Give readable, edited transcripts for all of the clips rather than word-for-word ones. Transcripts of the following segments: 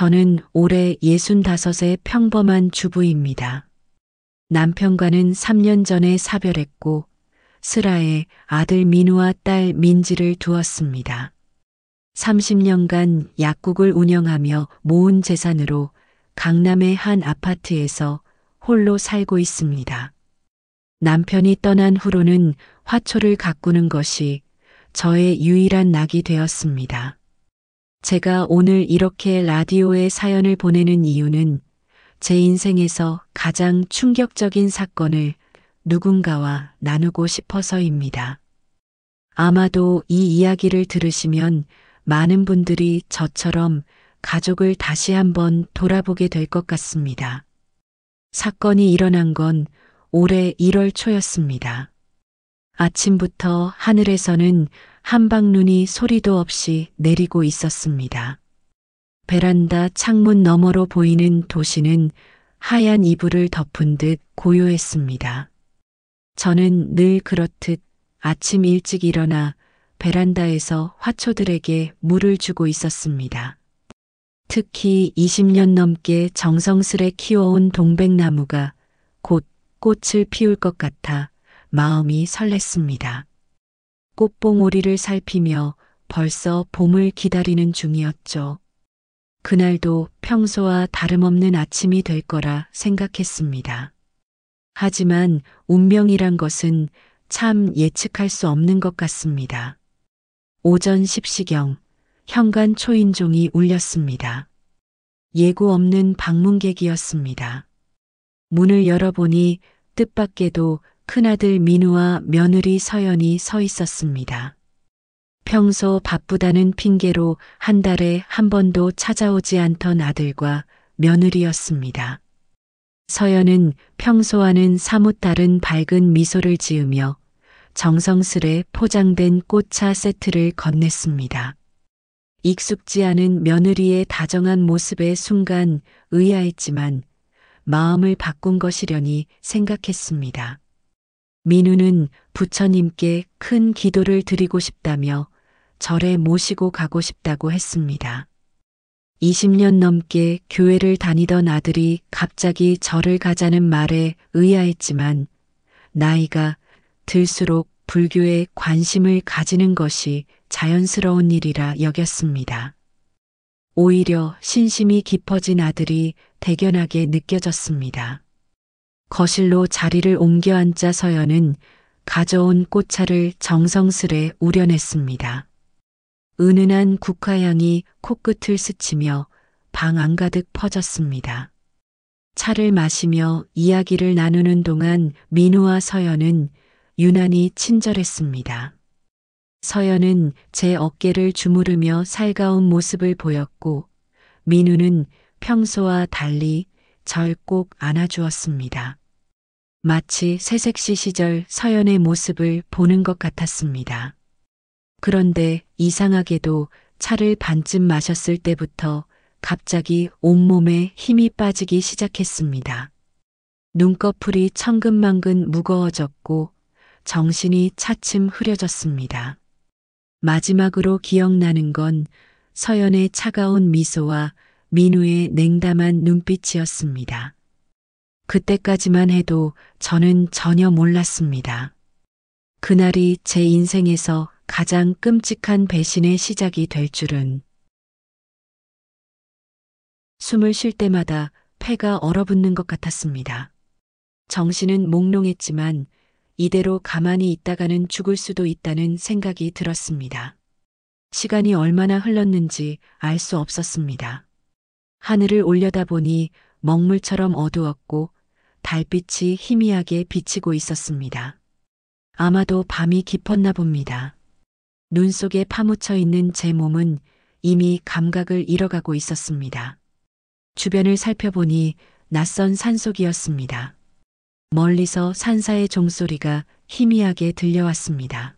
저는 올해 65의 평범한 주부입니다. 남편과는 3년 전에 사별했고 슬하에 아들 민우와 딸 민지를 두었습니다. 30년간 약국을 운영하며 모은 재산으로 강남의 한 아파트에서 홀로 살고 있습니다. 남편이 떠난 후로는 화초를 가꾸는 것이 저의 유일한 낙이 되었습니다. 제가 오늘 이렇게 라디오에 사연을 보내는 이유는 제 인생에서 가장 충격적인 사건을 누군가와 나누고 싶어서입니다. 아마도 이 이야기를 들으시면 많은 분들이 저처럼 가족을 다시 한번 돌아보게 될 것 같습니다. 사건이 일어난 건 올해 1월 초였습니다. 아침부터 하늘에서는 한방눈이 소리도 없이 내리고 있었습니다. 베란다 창문 너머로 보이는 도시는 하얀 이불을 덮은 듯 고요했습니다. 저는 늘 그렇듯 아침 일찍 일어나 베란다에서 화초들에게 물을 주고 있었습니다. 특히 20년 넘게 정성스레 키워온 동백나무가 곧 꽃을 피울 것 같아 마음이 설렜습니다. 꽃봉오리를 살피며 벌써 봄을 기다리는 중이었죠. 그날도 평소와 다름없는 아침이 될 거라 생각했습니다. 하지만 운명이란 것은 참 예측할 수 없는 것 같습니다. 오전 10시경 현관 초인종이 울렸습니다. 예고 없는 방문객이었습니다. 문을 열어보니 뜻밖에도 큰아들 민우와 며느리 서연이 서 있었습니다. 평소 바쁘다는 핑계로 한 달에 한 번도 찾아오지 않던 아들과 며느리였습니다. 서연은 평소와는 사뭇 다른 밝은 미소를 지으며 정성스레 포장된 꽃차 세트를 건넸습니다. 익숙지 않은 며느리의 다정한 모습에 순간 의아했지만 마음을 바꾼 것이려니 생각했습니다. 민우는 부처님께 큰 기도를 드리고 싶다며 절에 모시고 가고 싶다고 했습니다. 20년 넘게 교회를 다니던 아들이 갑자기 절을 가자는 말에 의아했지만 나이가 들수록 불교에 관심을 가지는 것이 자연스러운 일이라 여겼습니다. 오히려 신심이 깊어진 아들이 대견하게 느껴졌습니다. 거실로 자리를 옮겨 앉자 서연은 가져온 꽃차를 정성스레 우려냈습니다. 은은한 국화향이 코끝을 스치며 방 안가득 퍼졌습니다. 차를 마시며 이야기를 나누는 동안 민우와 서연은 유난히 친절했습니다. 서연은 제 어깨를 주무르며 살가운 모습을 보였고 민우는 평소와 달리 절 꼭 안아주었습니다. 마치 새색시 시절 서연의 모습을 보는 것 같았습니다. 그런데 이상하게도 차를 반쯤 마셨을 때부터 갑자기 온몸에 힘이 빠지기 시작했습니다. 눈꺼풀이 천근만근 무거워졌고 정신이 차츰 흐려졌습니다. 마지막으로 기억나는 건 서연의 차가운 미소와 민우의 냉담한 눈빛이었습니다. 그때까지만 해도 저는 전혀 몰랐습니다. 그날이 제 인생에서 가장 끔찍한 배신의 시작이 될 줄은. 숨을 쉴 때마다 폐가 얼어붙는 것 같았습니다. 정신은 몽롱했지만 이대로 가만히 있다가는 죽을 수도 있다는 생각이 들었습니다. 시간이 얼마나 흘렀는지 알 수 없었습니다. 하늘을 올려다보니 먹물처럼 어두웠고 달빛이 희미하게 비치고 있었습니다. 아마도 밤이 깊었나 봅니다. 눈 속에 파묻혀 있는 제 몸은 이미 감각을 잃어가고 있었습니다. 주변을 살펴보니 낯선 산속이었습니다. 멀리서 산사의 종소리가 희미하게 들려왔습니다.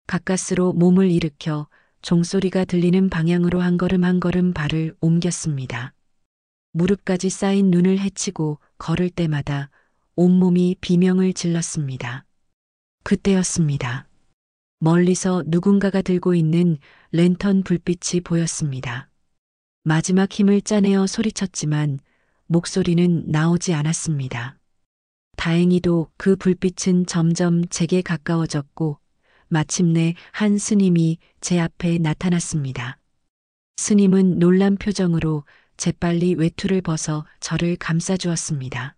가까스로 몸을 일으켜 종소리가 들리는 방향으로 한 걸음 한 걸음 발을 옮겼습니다. 무릎까지 쌓인 눈을 헤치고 걸을 때마다 온몸이 비명을 질렀습니다. 그때였습니다. 멀리서 누군가가 들고 있는 랜턴 불빛이 보였습니다. 마지막 힘을 짜내어 소리쳤지만 목소리는 나오지 않았습니다. 다행히도 그 불빛은 점점 제게 가까워졌고 마침내 한 스님이 제 앞에 나타났습니다. 스님은 놀란 표정으로 재빨리 외투를 벗어 저를 감싸주었습니다.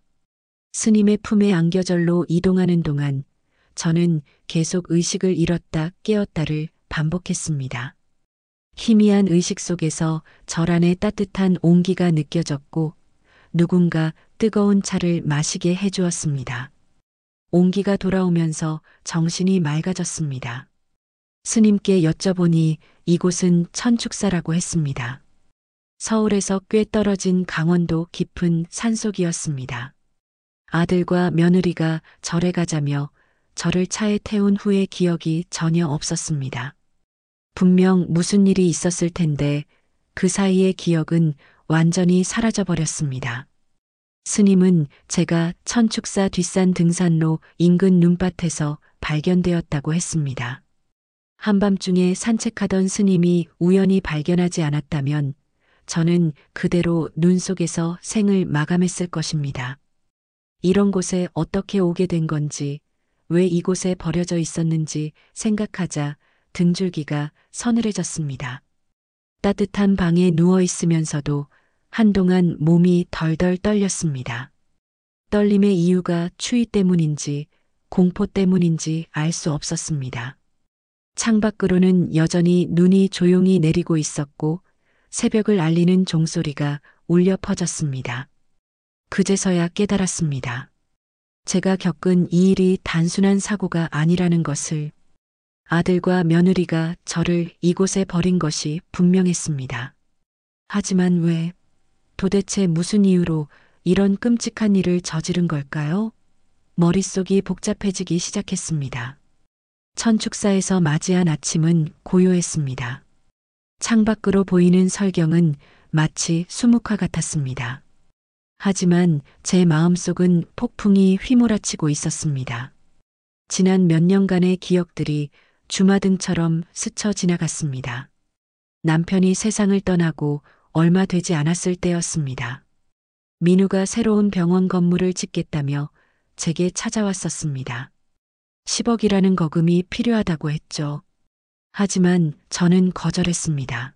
스님의 품에 안겨 절로 이동하는 동안 저는 계속 의식을 잃었다 깨었다를 반복했습니다. 희미한 의식 속에서 절 안에 따뜻한 온기가 느껴졌고 누군가 뜨거운 차를 마시게 해주었습니다. 온기가 돌아오면서 정신이 맑아졌습니다. 스님께 여쭤보니 이곳은 천축사라고 했습니다. 서울에서 꽤 떨어진 강원도 깊은 산속이었습니다. 아들과 며느리가 절에 가자며 저를 차에 태운 후의 기억이 전혀 없었습니다. 분명 무슨 일이 있었을 텐데 그 사이의 기억은 완전히 사라져 버렸습니다. 스님은 제가 천축사 뒷산 등산로 인근 눈밭에서 발견되었다고 했습니다. 한밤중에 산책하던 스님이 우연히 발견하지 않았다면 저는 그대로 눈 속에서 생을 마감했을 것입니다. 이런 곳에 어떻게 오게 된 건지, 왜 이곳에 버려져 있었는지 생각하자 등줄기가 서늘해졌습니다. 따뜻한 방에 누워 있으면서도 한동안 몸이 덜덜 떨렸습니다. 떨림의 이유가 추위 때문인지 공포 때문인지 알 수 없었습니다. 창밖으로는 여전히 눈이 조용히 내리고 있었고 새벽을 알리는 종소리가 울려 퍼졌습니다. 그제서야 깨달았습니다. 제가 겪은 이 일이 단순한 사고가 아니라는 것을. 아들과 며느리가 저를 이곳에 버린 것이 분명했습니다. 하지만 왜, 도대체 무슨 이유로 이런 끔찍한 일을 저지른 걸까요? 머릿속이 복잡해지기 시작했습니다. 천축사에서 맞이한 아침은 고요했습니다. 창밖으로 보이는 설경은 마치 수묵화 같았습니다. 하지만 제 마음속은 폭풍이 휘몰아치고 있었습니다. 지난 몇 년간의 기억들이 주마등처럼 스쳐 지나갔습니다. 남편이 세상을 떠나고 얼마 되지 않았을 때였습니다. 민우가 새로운 병원 건물을 짓겠다며 제게 찾아왔었습니다. 10억이라는 거금이 필요하다고 했죠. 하지만 저는 거절했습니다.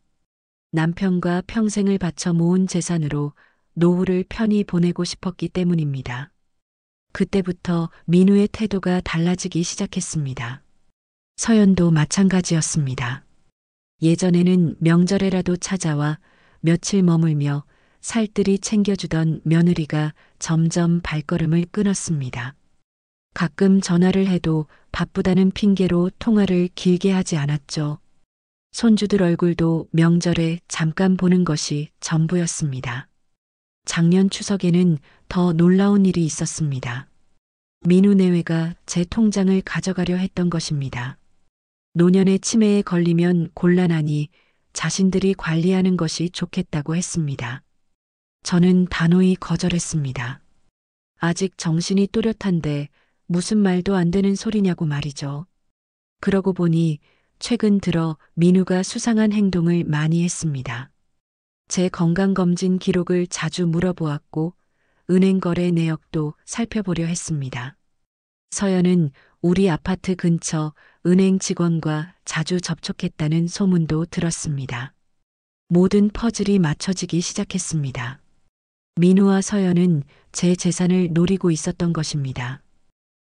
남편과 평생을 바쳐 모은 재산으로 노후를 편히 보내고 싶었기 때문입니다. 그때부터 민우의 태도가 달라지기 시작했습니다. 서연도 마찬가지였습니다. 예전에는 명절에라도 찾아와 며칠 머물며 살뜰히 챙겨주던 며느리가 점점 발걸음을 끊었습니다. 가끔 전화를 해도 바쁘다는 핑계로 통화를 길게 하지 않았죠. 손주들 얼굴도 명절에 잠깐 보는 것이 전부였습니다. 작년 추석에는 더 놀라운 일이 있었습니다. 민우 내외가 제 통장을 가져가려 했던 것입니다. 노년의 치매에 걸리면 곤란하니 자신들이 관리하는 것이 좋겠다고 했습니다. 저는 단호히 거절했습니다. 아직 정신이 또렷한데 무슨 말도 안 되는 소리냐고 말이죠. 그러고 보니 최근 들어 민우가 수상한 행동을 많이 했습니다. 제 건강검진 기록을 자주 물어보았고 은행 거래 내역도 살펴보려 했습니다. 서연은 우리 아파트 근처 은행 직원과 자주 접촉했다는 소문도 들었습니다. 모든 퍼즐이 맞춰지기 시작했습니다. 민우와 서연은 제 재산을 노리고 있었던 것입니다.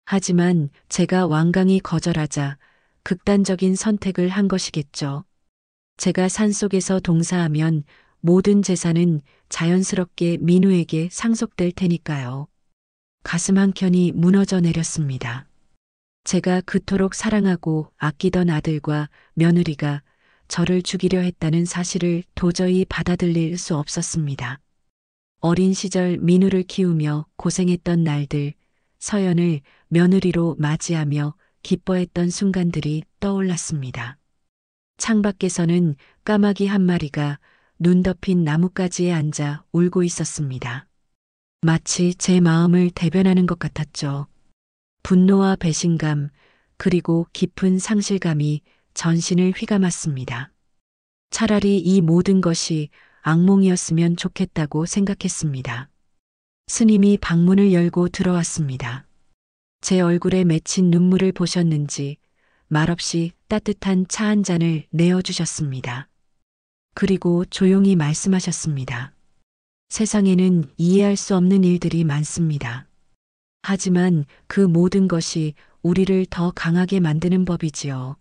하지만 제가 완강히 거절하자 극단적인 선택을 한 것이겠죠. 제가 산속에서 동사하면 모든 재산은 자연스럽게 민우에게 상속될 테니까요. 가슴 한켠이 무너져 내렸습니다. 제가 그토록 사랑하고 아끼던 아들과 며느리가 저를 죽이려 했다는 사실을 도저히 받아들일 수 없었습니다. 어린 시절 민우를 키우며 고생했던 날들, 서연을 며느리로 맞이하며 기뻐했던 순간들이 떠올랐습니다. 창밖에서는 까마귀 한 마리가 눈 덮인 나뭇가지에 앉아 울고 있었습니다. 마치 제 마음을 대변하는 것 같았죠. 분노와 배신감, 그리고 깊은 상실감이 전신을 휘감았습니다. 차라리 이 모든 것이 악몽이었으면 좋겠다고 생각했습니다. 스님이 방문을 열고 들어왔습니다. 제 얼굴에 맺힌 눈물을 보셨는지 말없이 따뜻한 차 한 잔을 내어주셨습니다. 그리고 조용히 말씀하셨습니다. 세상에는 이해할 수 없는 일들이 많습니다. 하지만 그 모든 것이 우리를 더 강하게 만드는 법이지요.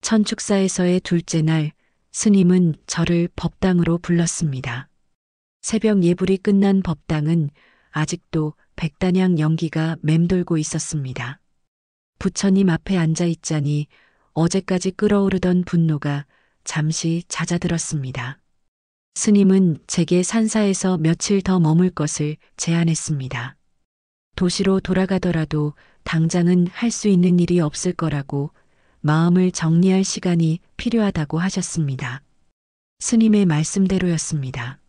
천축사에서의 둘째 날, 스님은 저를 법당으로 불렀습니다. 새벽 예불이 끝난 법당은 아직도 백단향 연기가 맴돌고 있었습니다. 부처님 앞에 앉아 있자니 어제까지 끓어오르던 분노가 잠시 잦아들었습니다. 스님은 제게 산사에서 며칠 더 머물 것을 제안했습니다. 도시로 돌아가더라도 당장은 할 수 있는 일이 없을 거라고 마음을 정리할 시간이 필요하다고 하셨습니다. 스님의 말씀대로였습니다.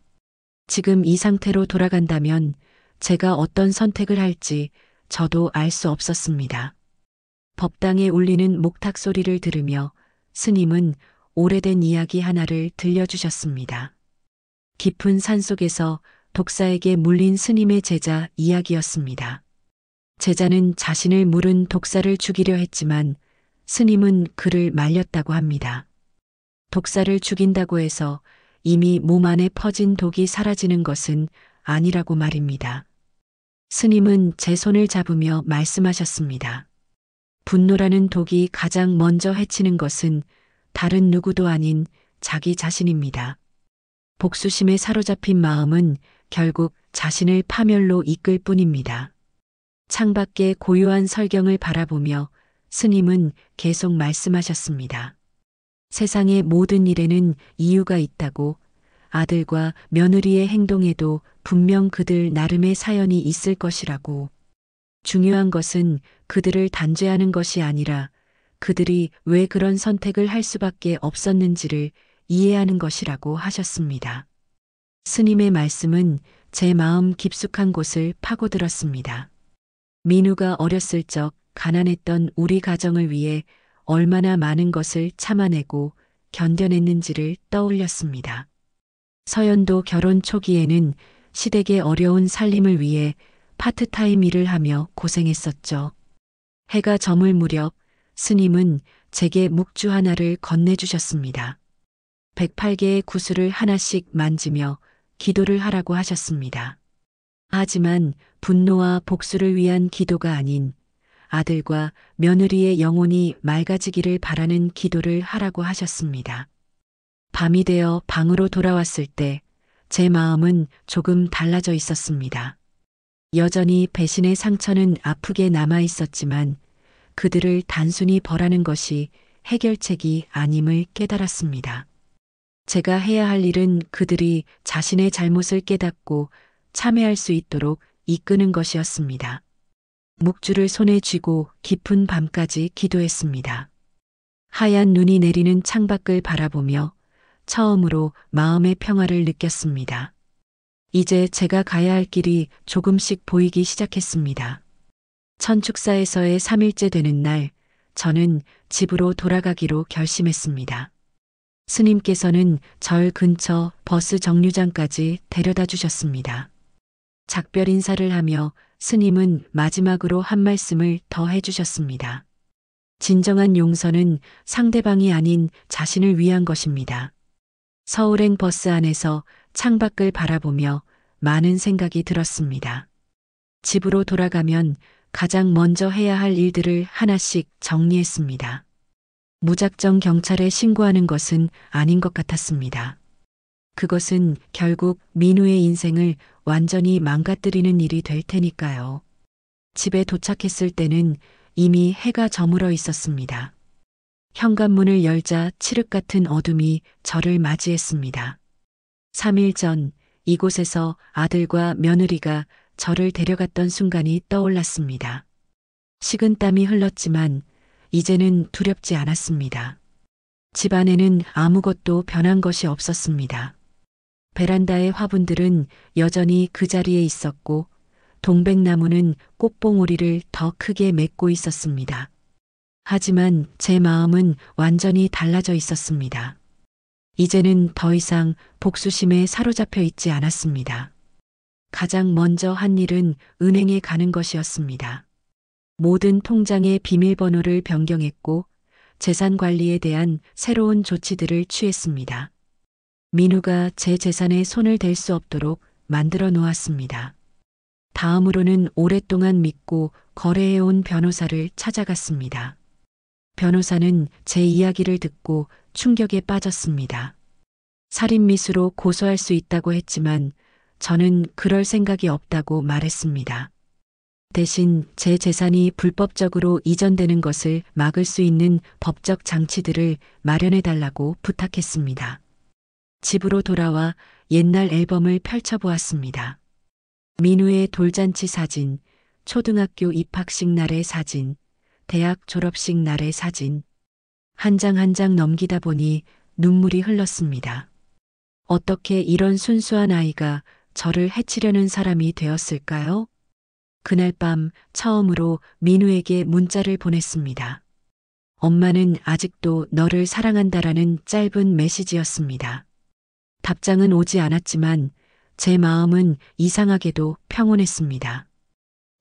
지금 이 상태로 돌아간다면 제가 어떤 선택을 할지 저도 알 수 없었습니다. 법당에 울리는 목탁 소리를 들으며 스님은 오래된 이야기 하나를 들려주셨습니다. 깊은 산속에서 독사에게 물린 스님의 제자 이야기였습니다. 제자는 자신을 물은 독사를 죽이려 했지만 스님은 그를 말렸다고 합니다. 독사를 죽인다고 해서 이미 몸 안에 퍼진 독이 사라지는 것은 아니라고 말입니다. 스님은 제 손을 잡으며 말씀하셨습니다. 분노라는 독이 가장 먼저 해치는 것은 다른 누구도 아닌 자기 자신입니다. 복수심에 사로잡힌 마음은 결국 자신을 파멸로 이끌 뿐입니다. 창밖의 고요한 설경을 바라보며 스님은 계속 말씀하셨습니다. 세상의 모든 일에는 이유가 있다고, 아들과 며느리의 행동에도 분명 그들 나름의 사연이 있을 것이라고. 중요한 것은 그들을 단죄하는 것이 아니라 그들이 왜 그런 선택을 할 수밖에 없었는지를 이해하는 것이라고 하셨습니다. 스님의 말씀은 제 마음 깊숙한 곳을 파고들었습니다. 민우가 어렸을 적 가난했던 우리 가정을 위해 얼마나 많은 것을 참아내고 견뎌냈는지를 떠올렸습니다. 서연도 결혼 초기에는 시댁의 어려운 살림을 위해 파트타임 일을 하며 고생했었죠. 해가 저물 무렵 스님은 제게 묵주 하나를 건네주셨습니다. 108개의 구슬을 하나씩 만지며 기도를 하라고 하셨습니다. 하지만 분노와 복수를 위한 기도가 아닌 아들과 며느리의 영혼이 맑아지기를 바라는 기도를 하라고 하셨습니다. 밤이 되어 방으로 돌아왔을 때 제 마음은 조금 달라져 있었습니다. 여전히 배신의 상처는 아프게 남아 있었지만 그들을 단순히 벌하는 것이 해결책이 아님을 깨달았습니다. 제가 해야 할 일은 그들이 자신의 잘못을 깨닫고 참회할 수 있도록 이끄는 것이었습니다. 묵주를 손에 쥐고 깊은 밤까지 기도했습니다. 하얀 눈이 내리는 창밖을 바라보며 처음으로 마음의 평화를 느꼈습니다. 이제 제가 가야 할 길이 조금씩 보이기 시작했습니다. 천축사에서의 3일째 되는 날, 저는 집으로 돌아가기로 결심했습니다. 스님께서는 절 근처 버스 정류장까지 데려다 주셨습니다. 작별 인사를 하며 스님은 마지막으로 한 말씀을 더 해주셨습니다. 진정한 용서는 상대방이 아닌 자신을 위한 것입니다. 서울행 버스 안에서 창밖을 바라보며 많은 생각이 들었습니다. 집으로 돌아가면 가장 먼저 해야 할 일들을 하나씩 정리했습니다. 무작정 경찰에 신고하는 것은 아닌 것 같았습니다. 그것은 결국 민우의 인생을 완전히 망가뜨리는 일이 될 테니까요. 집에 도착했을 때는 이미 해가 저물어 있었습니다. 현관문을 열자 칠흑 같은 어둠이 저를 맞이했습니다. 3일 전 이곳에서 아들과 며느리가 저를 데려갔던 순간이 떠올랐습니다. 식은땀이 흘렀지만 이제는 두렵지 않았습니다. 집 안에는 아무것도 변한 것이 없었습니다. 베란다의 화분들은 여전히 그 자리에 있었고 동백나무는 꽃봉오리를 더 크게 맺고 있었습니다. 하지만 제 마음은 완전히 달라져 있었습니다. 이제는 더 이상 복수심에 사로잡혀 있지 않았습니다. 가장 먼저 한 일은 은행에 가는 것이었습니다. 모든 통장의 비밀번호를 변경했고 재산 관리에 대한 새로운 조치들을 취했습니다. 민우가 제 재산에 손을 댈 수 없도록 만들어 놓았습니다. 다음으로는 오랫동안 믿고 거래해온 변호사를 찾아갔습니다. 변호사는 제 이야기를 듣고 충격에 빠졌습니다. 살인미수로 고소할 수 있다고 했지만 저는 그럴 생각이 없다고 말했습니다. 대신 제 재산이 불법적으로 이전되는 것을 막을 수 있는 법적 장치들을 마련해 달라고 부탁했습니다. 집으로 돌아와 옛날 앨범을 펼쳐보았습니다. 민우의 돌잔치 사진, 초등학교 입학식 날의 사진, 대학 졸업식 날의 사진. 한 장 한 장 넘기다 보니 눈물이 흘렀습니다. 어떻게 이런 순수한 아이가 저를 해치려는 사람이 되었을까요? 그날 밤 처음으로 민우에게 문자를 보냈습니다. 엄마는 아직도 너를 사랑한다라는 짧은 메시지였습니다. 답장은 오지 않았지만 제 마음은 이상하게도 평온했습니다.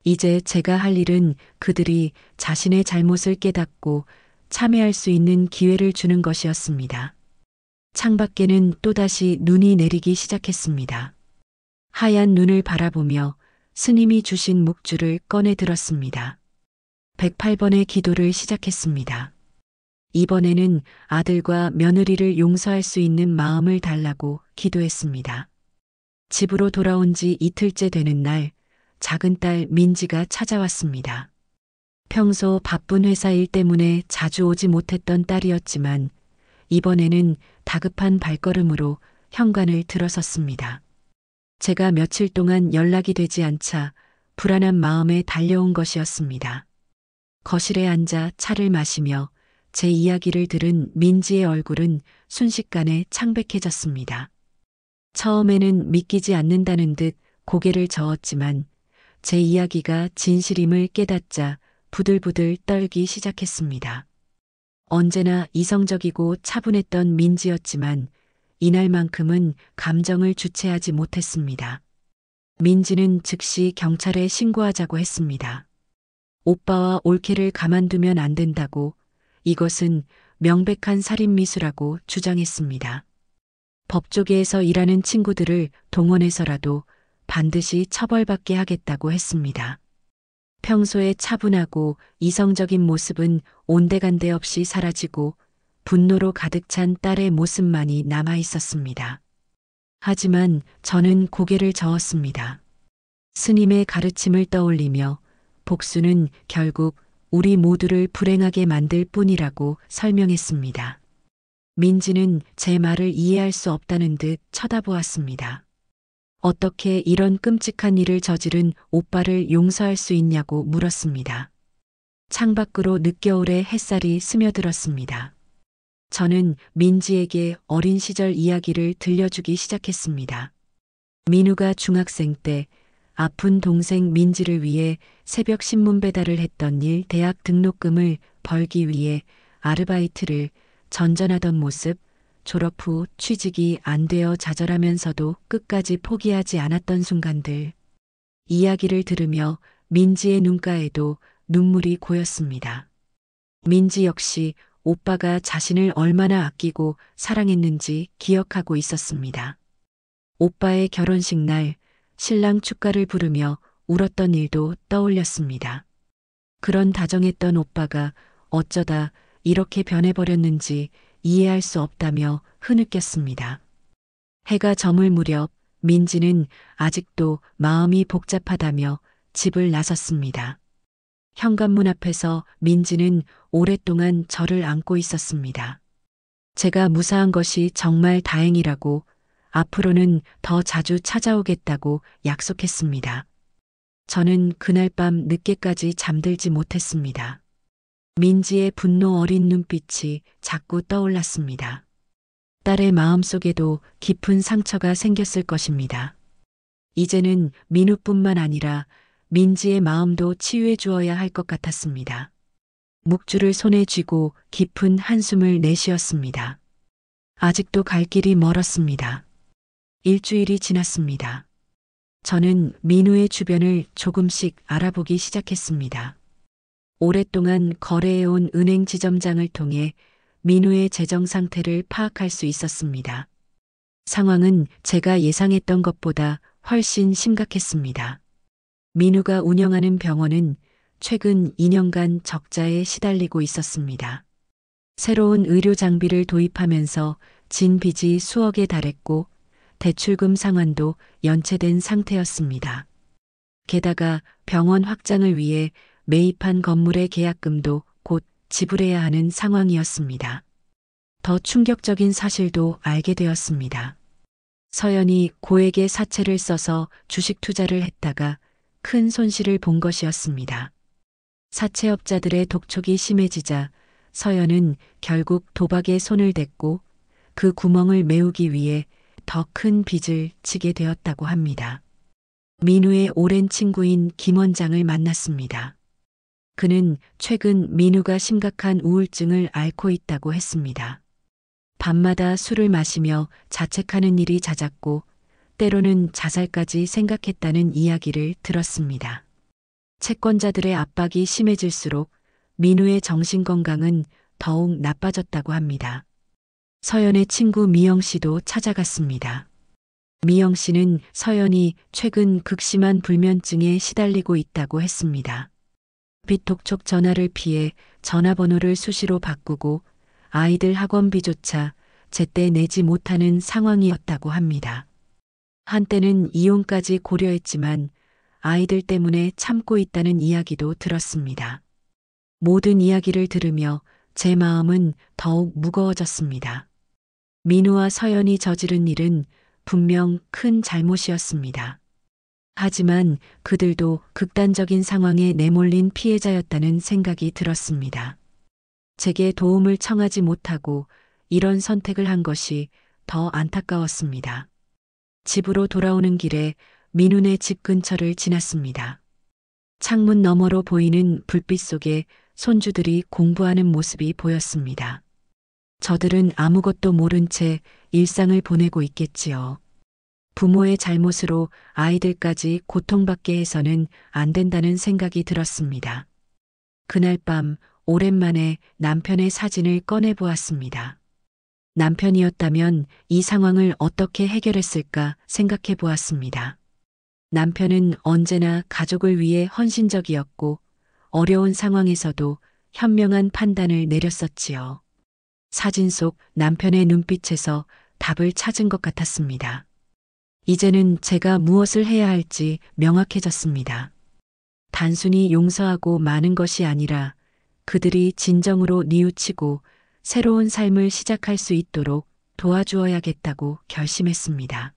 이제 제가 할 일은 그들이 자신의 잘못을 깨닫고 참회할 수 있는 기회를 주는 것이었습니다. 창밖에는 또다시 눈이 내리기 시작했습니다. 하얀 눈을 바라보며 스님이 주신 묵주를 꺼내 들었습니다. 108번의 기도를 시작했습니다. 이번에는 아들과 며느리를 용서할 수 있는 마음을 달라고 기도했습니다. 집으로 돌아온 지 이틀째 되는 날, 작은 딸 민지가 찾아왔습니다. 평소 바쁜 회사 일 때문에 자주 오지 못했던 딸이었지만 이번에는 다급한 발걸음으로 현관을 들어섰습니다. 제가 며칠 동안 연락이 되지 않자 불안한 마음에 달려온 것이었습니다. 거실에 앉아 차를 마시며 제 이야기를 들은 민지의 얼굴은 순식간에 창백해졌습니다. 처음에는 믿기지 않는다는 듯 고개를 저었지만 제 이야기가 진실임을 깨닫자 부들부들 떨기 시작했습니다. 언제나 이성적이고 차분했던 민지였지만 이날만큼은 감정을 주체하지 못했습니다. 민지는 즉시 경찰에 신고하자고 했습니다. 오빠와 올케를 가만두면 안 된다고, 이것은 명백한 살인미수라고 주장했습니다. 법조계에서 일하는 친구들을 동원해서라도 반드시 처벌받게 하겠다고 했습니다. 평소에 차분하고 이성적인 모습은 온데간데 없이 사라지고 분노로 가득 찬 딸의 모습만이 남아 있었습니다. 하지만 저는 고개를 저었습니다. 스님의 가르침을 떠올리며 복수는 결국 우리 모두를 불행하게 만들 뿐이라고 설명했습니다. 민지는 제 말을 이해할 수 없다는 듯 쳐다보았습니다. 어떻게 이런 끔찍한 일을 저지른 오빠를 용서할 수 있냐고 물었습니다. 창밖으로 늦겨울의 햇살이 스며들었습니다. 저는 민지에게 어린 시절 이야기를 들려주기 시작했습니다. 민우가 중학생 때 아픈 동생 민지를 위해 새벽 신문 배달을 했던 일, 대학 등록금을 벌기 위해 아르바이트를 전전하던 모습, 졸업 후 취직이 안 되어 좌절하면서도 끝까지 포기하지 않았던 순간들. 이야기를 들으며 민지의 눈가에도 눈물이 고였습니다. 민지 역시 오빠가 자신을 얼마나 아끼고 사랑했는지 기억하고 있었습니다. 오빠의 결혼식 날 신랑 축가를 부르며 울었던 일도 떠올렸습니다. 그런 다정했던 오빠가 어쩌다 이렇게 변해버렸는지 이해할 수 없다며 흐느꼈습니다. 해가 저물 무렵 민지는 아직도 마음이 복잡하다며 집을 나섰습니다. 현관문 앞에서 민지는 오랫동안 저를 안고 있었습니다. 제가 무사한 것이 정말 다행이라고, 앞으로는 더 자주 찾아오겠다고 약속했습니다. 저는 그날 밤 늦게까지 잠들지 못했습니다. 민지의 분노 어린 눈빛이 자꾸 떠올랐습니다. 딸의 마음속에도 깊은 상처가 생겼을 것입니다. 이제는 민우뿐만 아니라 민지의 마음도 치유해 주어야 할 것 같았습니다. 묵주를 손에 쥐고 깊은 한숨을 내쉬었습니다. 아직도 갈 길이 멀었습니다. 일주일이 지났습니다. 저는 민우의 주변을 조금씩 알아보기 시작했습니다. 오랫동안 거래해온 은행 지점장을 통해 민우의 재정 상태를 파악할 수 있었습니다. 상황은 제가 예상했던 것보다 훨씬 심각했습니다. 민우가 운영하는 병원은 최근 2년간 적자에 시달리고 있었습니다. 새로운 의료 장비를 도입하면서 진 빚이 수억에 달했고 대출금 상환도 연체된 상태였습니다. 게다가 병원 확장을 위해 매입한 건물의 계약금도 곧 지불해야 하는 상황이었습니다. 더 충격적인 사실도 알게 되었습니다. 서연이 고액의 사채를 써서 주식 투자를 했다가 큰 손실을 본 것이었습니다. 사채업자들의 독촉이 심해지자 서연은 결국 도박에 손을 댔고 그 구멍을 메우기 위해 더 큰 빚을 지게 되었다고 합니다. 민우의 오랜 친구인 김 원장을 만났습니다. 그는 최근 민우가 심각한 우울증을 앓고 있다고 했습니다. 밤마다 술을 마시며 자책하는 일이 잦았고 때로는 자살까지 생각했다는 이야기를 들었습니다. 채권자들의 압박이 심해질수록 민우의 정신건강은 더욱 나빠졌다고 합니다. 서연의 친구 미영 씨도 찾아갔습니다. 미영 씨는 서연이 최근 극심한 불면증에 시달리고 있다고 했습니다. 빚 독촉 전화를 피해 전화번호를 수시로 바꾸고 아이들 학원비조차 제때 내지 못하는 상황이었다고 합니다. 한때는 이혼까지 고려했지만 아이들 때문에 참고 있다는 이야기도 들었습니다. 모든 이야기를 들으며 제 마음은 더욱 무거워졌습니다. 민우와 서연이 저지른 일은 분명 큰 잘못이었습니다. 하지만 그들도 극단적인 상황에 내몰린 피해자였다는 생각이 들었습니다. 제게 도움을 청하지 못하고 이런 선택을 한 것이 더 안타까웠습니다. 집으로 돌아오는 길에 민우네 집 근처를 지났습니다. 창문 너머로 보이는 불빛 속에 손주들이 공부하는 모습이 보였습니다. 저들은 아무것도 모른 채 일상을 보내고 있겠지요. 부모의 잘못으로 아이들까지 고통받게 해서는 안 된다는 생각이 들었습니다. 그날 밤 오랜만에 남편의 사진을 꺼내 보았습니다. 남편이었다면 이 상황을 어떻게 해결했을까 생각해 보았습니다. 남편은 언제나 가족을 위해 헌신적이었고 어려운 상황에서도 현명한 판단을 내렸었지요. 사진 속 남편의 눈빛에서 답을 찾은 것 같았습니다. 이제는 제가 무엇을 해야 할지 명확해졌습니다. 단순히 용서하고 마는 것이 아니라 그들이 진정으로 뉘우치고 새로운 삶을 시작할 수 있도록 도와주어야겠다고 결심했습니다.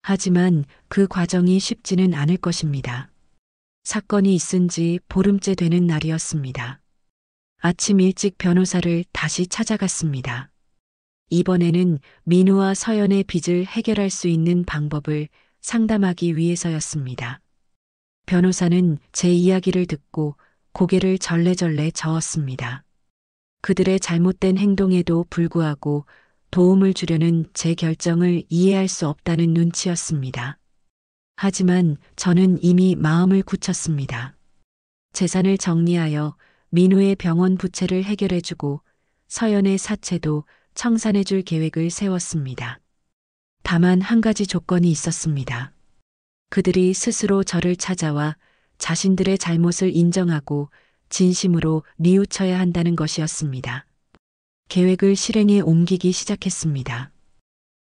하지만 그 과정이 쉽지는 않을 것입니다. 사건이 있은 지 보름째 되는 날이었습니다. 아침 일찍 변호사를 다시 찾아갔습니다. 이번에는 민우와 서연의 빚을 해결할 수 있는 방법을 상담하기 위해서였습니다. 변호사는 제 이야기를 듣고 고개를 절레절레 저었습니다. 그들의 잘못된 행동에도 불구하고 도움을 주려는 제 결정을 이해할 수 없다는 눈치였습니다. 하지만 저는 이미 마음을 굳혔습니다. 재산을 정리하여 민우의 병원 부채를 해결해주고 서연의 사채도 청산해줄 계획을 세웠습니다. 다만 한 가지 조건이 있었습니다. 그들이 스스로 저를 찾아와 자신들의 잘못을 인정하고 진심으로 뉘우쳐야 한다는 것이었습니다. 계획을 실행에 옮기기 시작했습니다.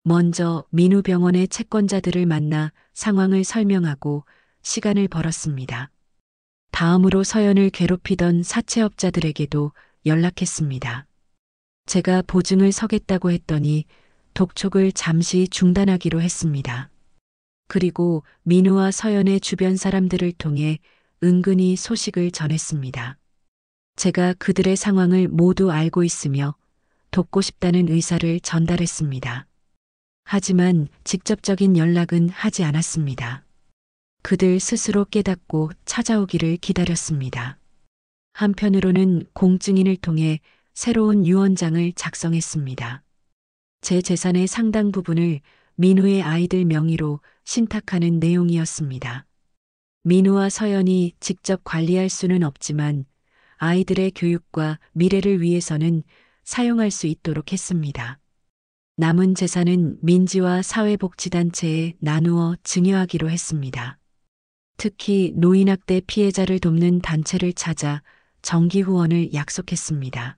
먼저 민우 병원의 채권자들을 만나 상황을 설명하고 시간을 벌었습니다. 다음으로 서연을 괴롭히던 사채업자들에게도 연락했습니다. 제가 보증을 서겠다고 했더니 독촉을 잠시 중단하기로 했습니다. 그리고 민우와 서연의 주변 사람들을 통해 은근히 소식을 전했습니다. 제가 그들의 상황을 모두 알고 있으며 돕고 싶다는 의사를 전달했습니다. 하지만 직접적인 연락은 하지 않았습니다. 그들 스스로 깨닫고 찾아오기를 기다렸습니다. 한편으로는 공증인을 통해 새로운 유언장을 작성했습니다. 제 재산의 상당 부분을 민우의 아이들 명의로 신탁하는 내용이었습니다. 민우와 서연이 직접 관리할 수는 없지만 아이들의 교육과 미래를 위해서는 사용할 수 있도록 했습니다. 남은 재산은 민지와 사회복지단체에 나누어 증여하기로 했습니다. 특히 노인학대 피해자를 돕는 단체를 찾아 정기 후원을 약속했습니다.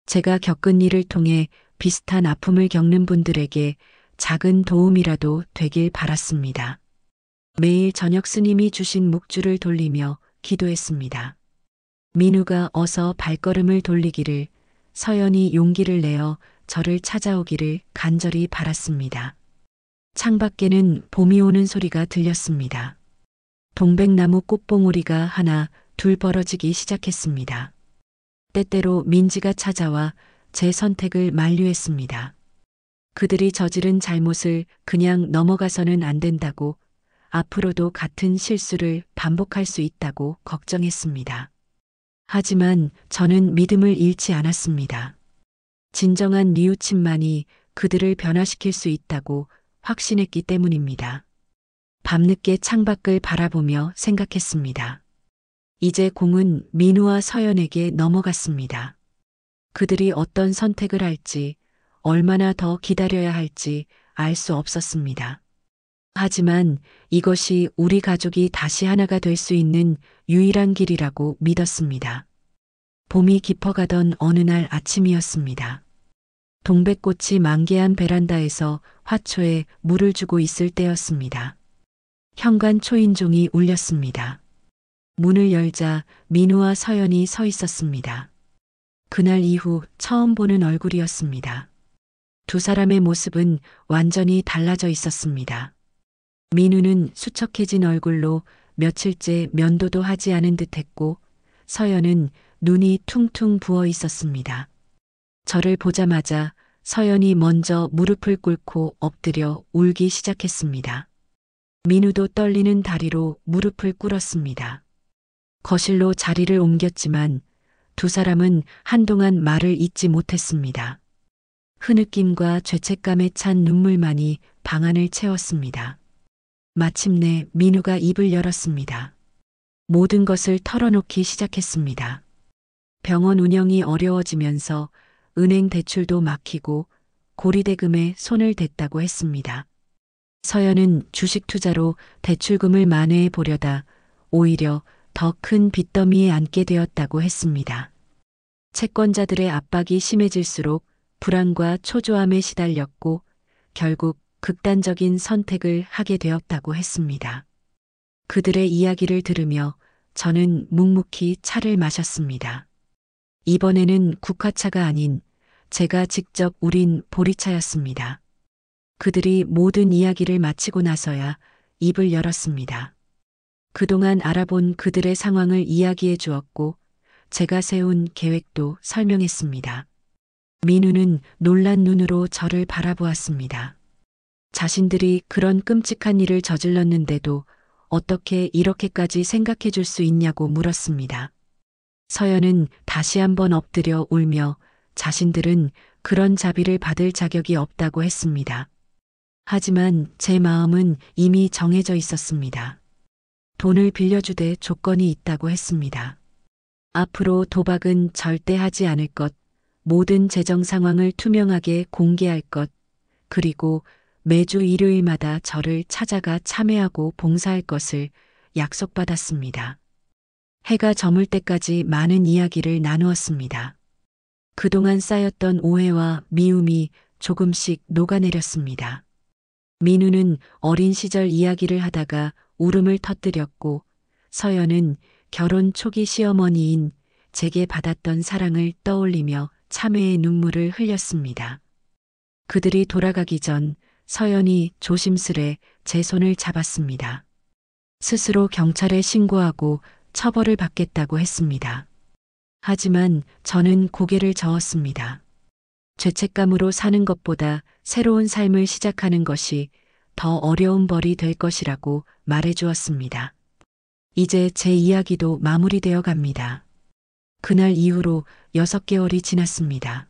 제가 겪은 일을 통해 비슷한 아픔을 겪는 분들에게 작은 도움이라도 되길 바랐습니다. 매일 저녁 스님이 주신 묵주를 돌리며 기도했습니다. 민우가 어서 발걸음을 돌리기를, 서연이 용기를 내어 저를 찾아오기를 간절히 바랐습니다. 창밖에는 봄이 오는 소리가 들렸습니다. 동백나무 꽃봉오리가 하나, 둘 벌어지기 시작했습니다. 때때로 민지가 찾아와 제 선택을 만류했습니다. 그들이 저지른 잘못을 그냥 넘어가서는 안 된다고, 앞으로도 같은 실수를 반복할 수 있다고 걱정했습니다. 하지만 저는 믿음을 잃지 않았습니다. 진정한 뉘우침만이 그들을 변화시킬 수 있다고 확신했기 때문입니다. 밤늦게 창밖을 바라보며 생각했습니다. 이제 공은 민우와 서연에게 넘어갔습니다. 그들이 어떤 선택을 할지, 얼마나 더 기다려야 할지 알 수 없었습니다. 하지만 이것이 우리 가족이 다시 하나가 될 수 있는 유일한 길이라고 믿었습니다. 봄이 깊어가던 어느 날 아침이었습니다. 동백꽃이 만개한 베란다에서 화초에 물을 주고 있을 때였습니다. 현관 초인종이 울렸습니다. 문을 열자 민우와 서연이 서 있었습니다. 그날 이후 처음 보는 얼굴이었습니다. 두 사람의 모습은 완전히 달라져 있었습니다. 민우는 수척해진 얼굴로 며칠째 면도도 하지 않은 듯했고, 서연은 눈이 퉁퉁 부어 있었습니다. 저를 보자마자 서연이 먼저 무릎을 꿇고 엎드려 울기 시작했습니다. 민우도 떨리는 다리로 무릎을 꿇었습니다. 거실로 자리를 옮겼지만 두 사람은 한동안 말을 잇지 못했습니다. 흐느낌과 죄책감에 찬 눈물만이 방 안을 채웠습니다. 마침내 민우가 입을 열었습니다. 모든 것을 털어놓기 시작했습니다. 병원 운영이 어려워지면서 은행 대출도 막히고 고리대금에 손을 댔다고 했습니다. 서연은 주식 투자로 대출금을 만회해 보려다 오히려 더 큰 빚더미에 앉게 되었다고 했습니다. 채권자들의 압박이 심해질수록 불안과 초조함에 시달렸고 결국 극단적인 선택을 하게 되었다고 했습니다. 그들의 이야기를 들으며 저는 묵묵히 차를 마셨습니다. 이번에는 국화차가 아닌 제가 직접 우린 보리차였습니다. 그들이 모든 이야기를 마치고 나서야 입을 열었습니다. 그동안 알아본 그들의 상황을 이야기해 주었고 제가 세운 계획도 설명했습니다. 민우는 놀란 눈으로 저를 바라보았습니다. 자신들이 그런 끔찍한 일을 저질렀는데도 어떻게 이렇게까지 생각해 줄 수 있냐고 물었습니다. 서연은 다시 한번 엎드려 울며 자신들은 그런 자비를 받을 자격이 없다고 했습니다. 하지만 제 마음은 이미 정해져 있었습니다. 돈을 빌려주되 조건이 있다고 했습니다. 앞으로 도박은 절대 하지 않을 것, 모든 재정 상황을 투명하게 공개할 것, 그리고 매주 일요일마다 저를 찾아가 참여하고 봉사할 것을 약속받았습니다. 해가 저물 때까지 많은 이야기를 나누었습니다. 그동안 쌓였던 오해와 미움이 조금씩 녹아내렸습니다. 민우는 어린 시절 이야기를 하다가 울음을 터뜨렸고, 서연은 결혼 초기 시어머니인 제게 받았던 사랑을 떠올리며 참회의 눈물을 흘렸습니다. 그들이 돌아가기 전 서연이 조심스레 제 손을 잡았습니다. 스스로 경찰에 신고하고 처벌을 받겠다고 했습니다. 하지만 저는 고개를 저었습니다. 죄책감으로 사는 것보다 새로운 삶을 시작하는 것이 더 어려운 벌이 될 것이라고 말해주었습니다. 이제 제 이야기도 마무리되어 갑니다. 그날 이후로 6개월이 지났습니다.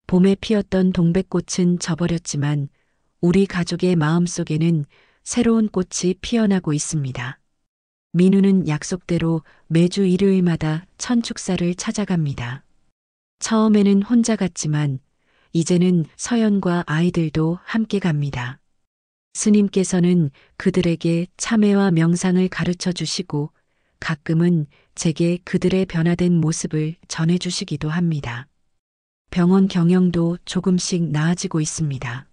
봄에 피었던 동백꽃은 져버렸지만 우리 가족의 마음속에는 새로운 꽃이 피어나고 있습니다. 민우는 약속대로 매주 일요일마다 천축사를 찾아갑니다. 처음에는 혼자 갔지만 이제는 서연과 아이들도 함께 갑니다. 스님께서는 그들에게 참회와 명상을 가르쳐 주시고 가끔은 제게 그들의 변화된 모습을 전해 주시기도 합니다. 병원 경영도 조금씩 나아지고 있습니다.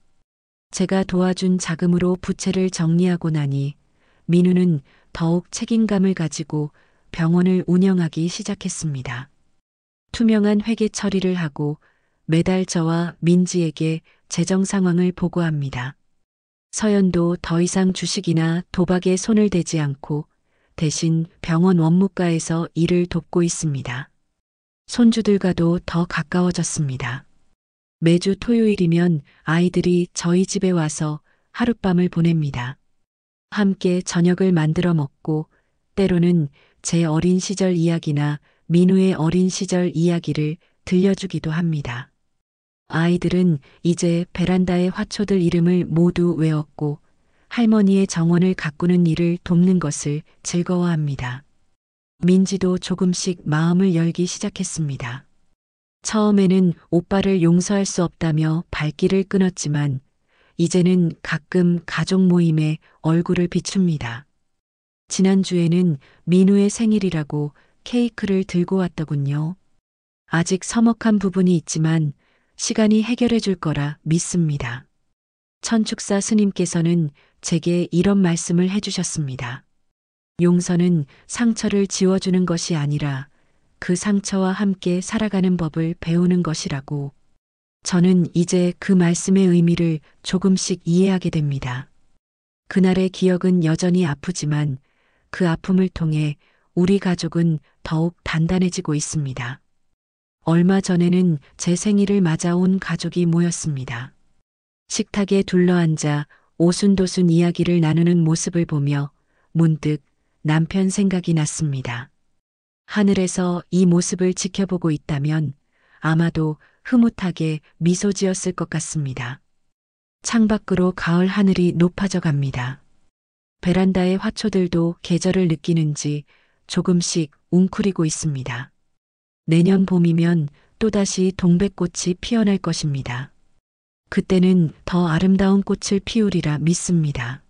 제가 도와준 자금으로 부채를 정리하고 나니 민우는 더욱 책임감을 가지고 병원을 운영하기 시작했습니다. 투명한 회계 처리를 하고 매달 저와 민지에게 재정 상황을 보고합니다. 서연도 더 이상 주식이나 도박에 손을 대지 않고 대신 병원 원무과에서 일을 돕고 있습니다. 손주들과도 더 가까워졌습니다. 매주 토요일이면 아이들이 저희 집에 와서 하룻밤을 보냅니다. 함께 저녁을 만들어 먹고 때로는 제 어린 시절 이야기나 민우의 어린 시절 이야기를 들려주기도 합니다. 아이들은 이제 베란다의 화초들 이름을 모두 외웠고 할머니의 정원을 가꾸는 일을 돕는 것을 즐거워합니다. 민지도 조금씩 마음을 열기 시작했습니다. 처음에는 오빠를 용서할 수 없다며 발길을 끊었지만 이제는 가끔 가족 모임에 얼굴을 비춥니다. 지난주에는 민우의 생일이라고 케이크를 들고 왔더군요. 아직 서먹한 부분이 있지만 시간이 해결해 줄 거라 믿습니다. 천축사 스님께서는 제게 이런 말씀을 해주셨습니다. 용서는 상처를 지워주는 것이 아니라 그 상처와 함께 살아가는 법을 배우는 것이라고. 저는 이제 그 말씀의 의미를 조금씩 이해하게 됩니다. 그날의 기억은 여전히 아프지만 그 아픔을 통해 우리 가족은 더욱 단단해지고 있습니다. 얼마 전에는 제 생일을 맞아 온 가족이 모였습니다. 식탁에 둘러앉아 오순도순 이야기를 나누는 모습을 보며 문득 남편 생각이 났습니다. 하늘에서 이 모습을 지켜보고 있다면 아마도 흐뭇하게 미소 지었을 것 같습니다. 창밖으로 가을 하늘이 높아져 갑니다. 베란다의 화초들도 계절을 느끼는지 조금씩 웅크리고 있습니다. 내년 봄이면 또다시 동백꽃이 피어날 것입니다. 그때는 더 아름다운 꽃을 피우리라 믿습니다.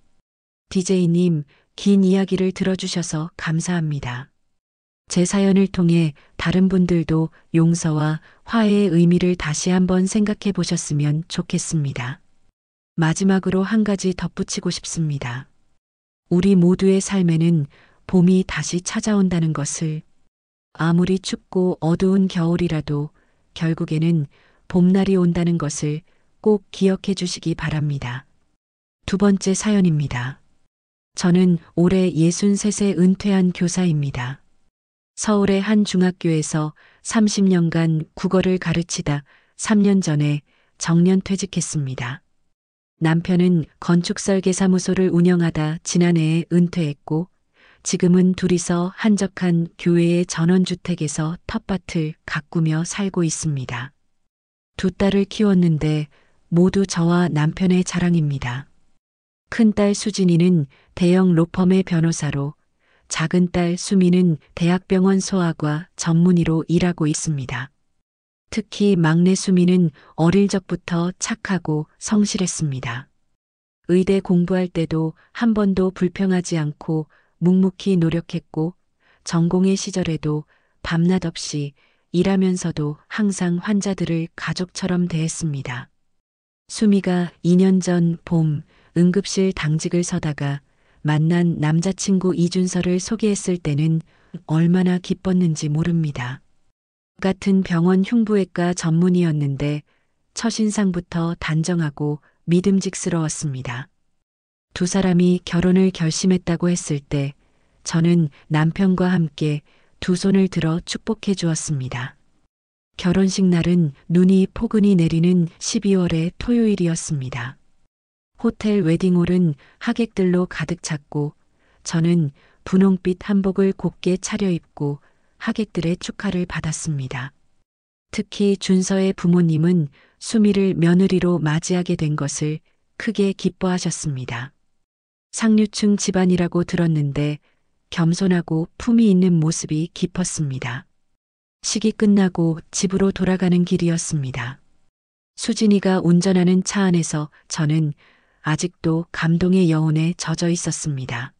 DJ님, 긴 이야기를 들어주셔서 감사합니다. 제 사연을 통해 다른 분들도 용서와 화해의 의미를 다시 한번 생각해 보셨으면 좋겠습니다. 마지막으로 한 가지 덧붙이고 싶습니다. 우리 모두의 삶에는 봄이 다시 찾아온다는 것을, 아무리 춥고 어두운 겨울이라도 결국에는 봄날이 온다는 것을 꼭 기억해 주시기 바랍니다. 두 번째 사연입니다. 저는 올해 63세 은퇴한 교사입니다. 서울의 한 중학교에서 30년간 국어를 가르치다 3년 전에 정년퇴직했습니다. 남편은 건축설계사무소를 운영하다 지난해에 은퇴했고 지금은 둘이서 한적한 교외의 전원주택에서 텃밭을 가꾸며 살고 있습니다. 두 딸을 키웠는데 모두 저와 남편의 자랑입니다. 큰딸 수진이는 대형 로펌의 변호사로, 작은 딸 수미는 대학병원 소아과 전문의로 일하고 있습니다. 특히 막내 수미는 어릴 적부터 착하고 성실했습니다. 의대 공부할 때도 한 번도 불평하지 않고 묵묵히 노력했고 전공의 시절에도 밤낮 없이 일하면서도 항상 환자들을 가족처럼 대했습니다. 수미가 2년 전 봄 응급실 당직을 서다가 만난 남자친구 이준서를 소개했을 때는 얼마나 기뻤는지 모릅니다. 같은 병원 흉부외과 전문의였는데 첫인상부터 단정하고 믿음직스러웠습니다. 두 사람이 결혼을 결심했다고 했을 때 저는 남편과 함께 두 손을 들어 축복해 주었습니다. 결혼식 날은 눈이 포근히 내리는 12월의 토요일이었습니다. 호텔 웨딩홀은 하객들로 가득 찼고 저는 분홍빛 한복을 곱게 차려입고 하객들의 축하를 받았습니다. 특히 준서의 부모님은 수미를 며느리로 맞이하게 된 것을 크게 기뻐하셨습니다. 상류층 집안이라고 들었는데 겸손하고 품위 있는 모습이 깊었습니다. 식이 끝나고 집으로 돌아가는 길이었습니다. 수진이가 운전하는 차 안에서 저는 아직도 감동의 여운에 젖어 있었습니다.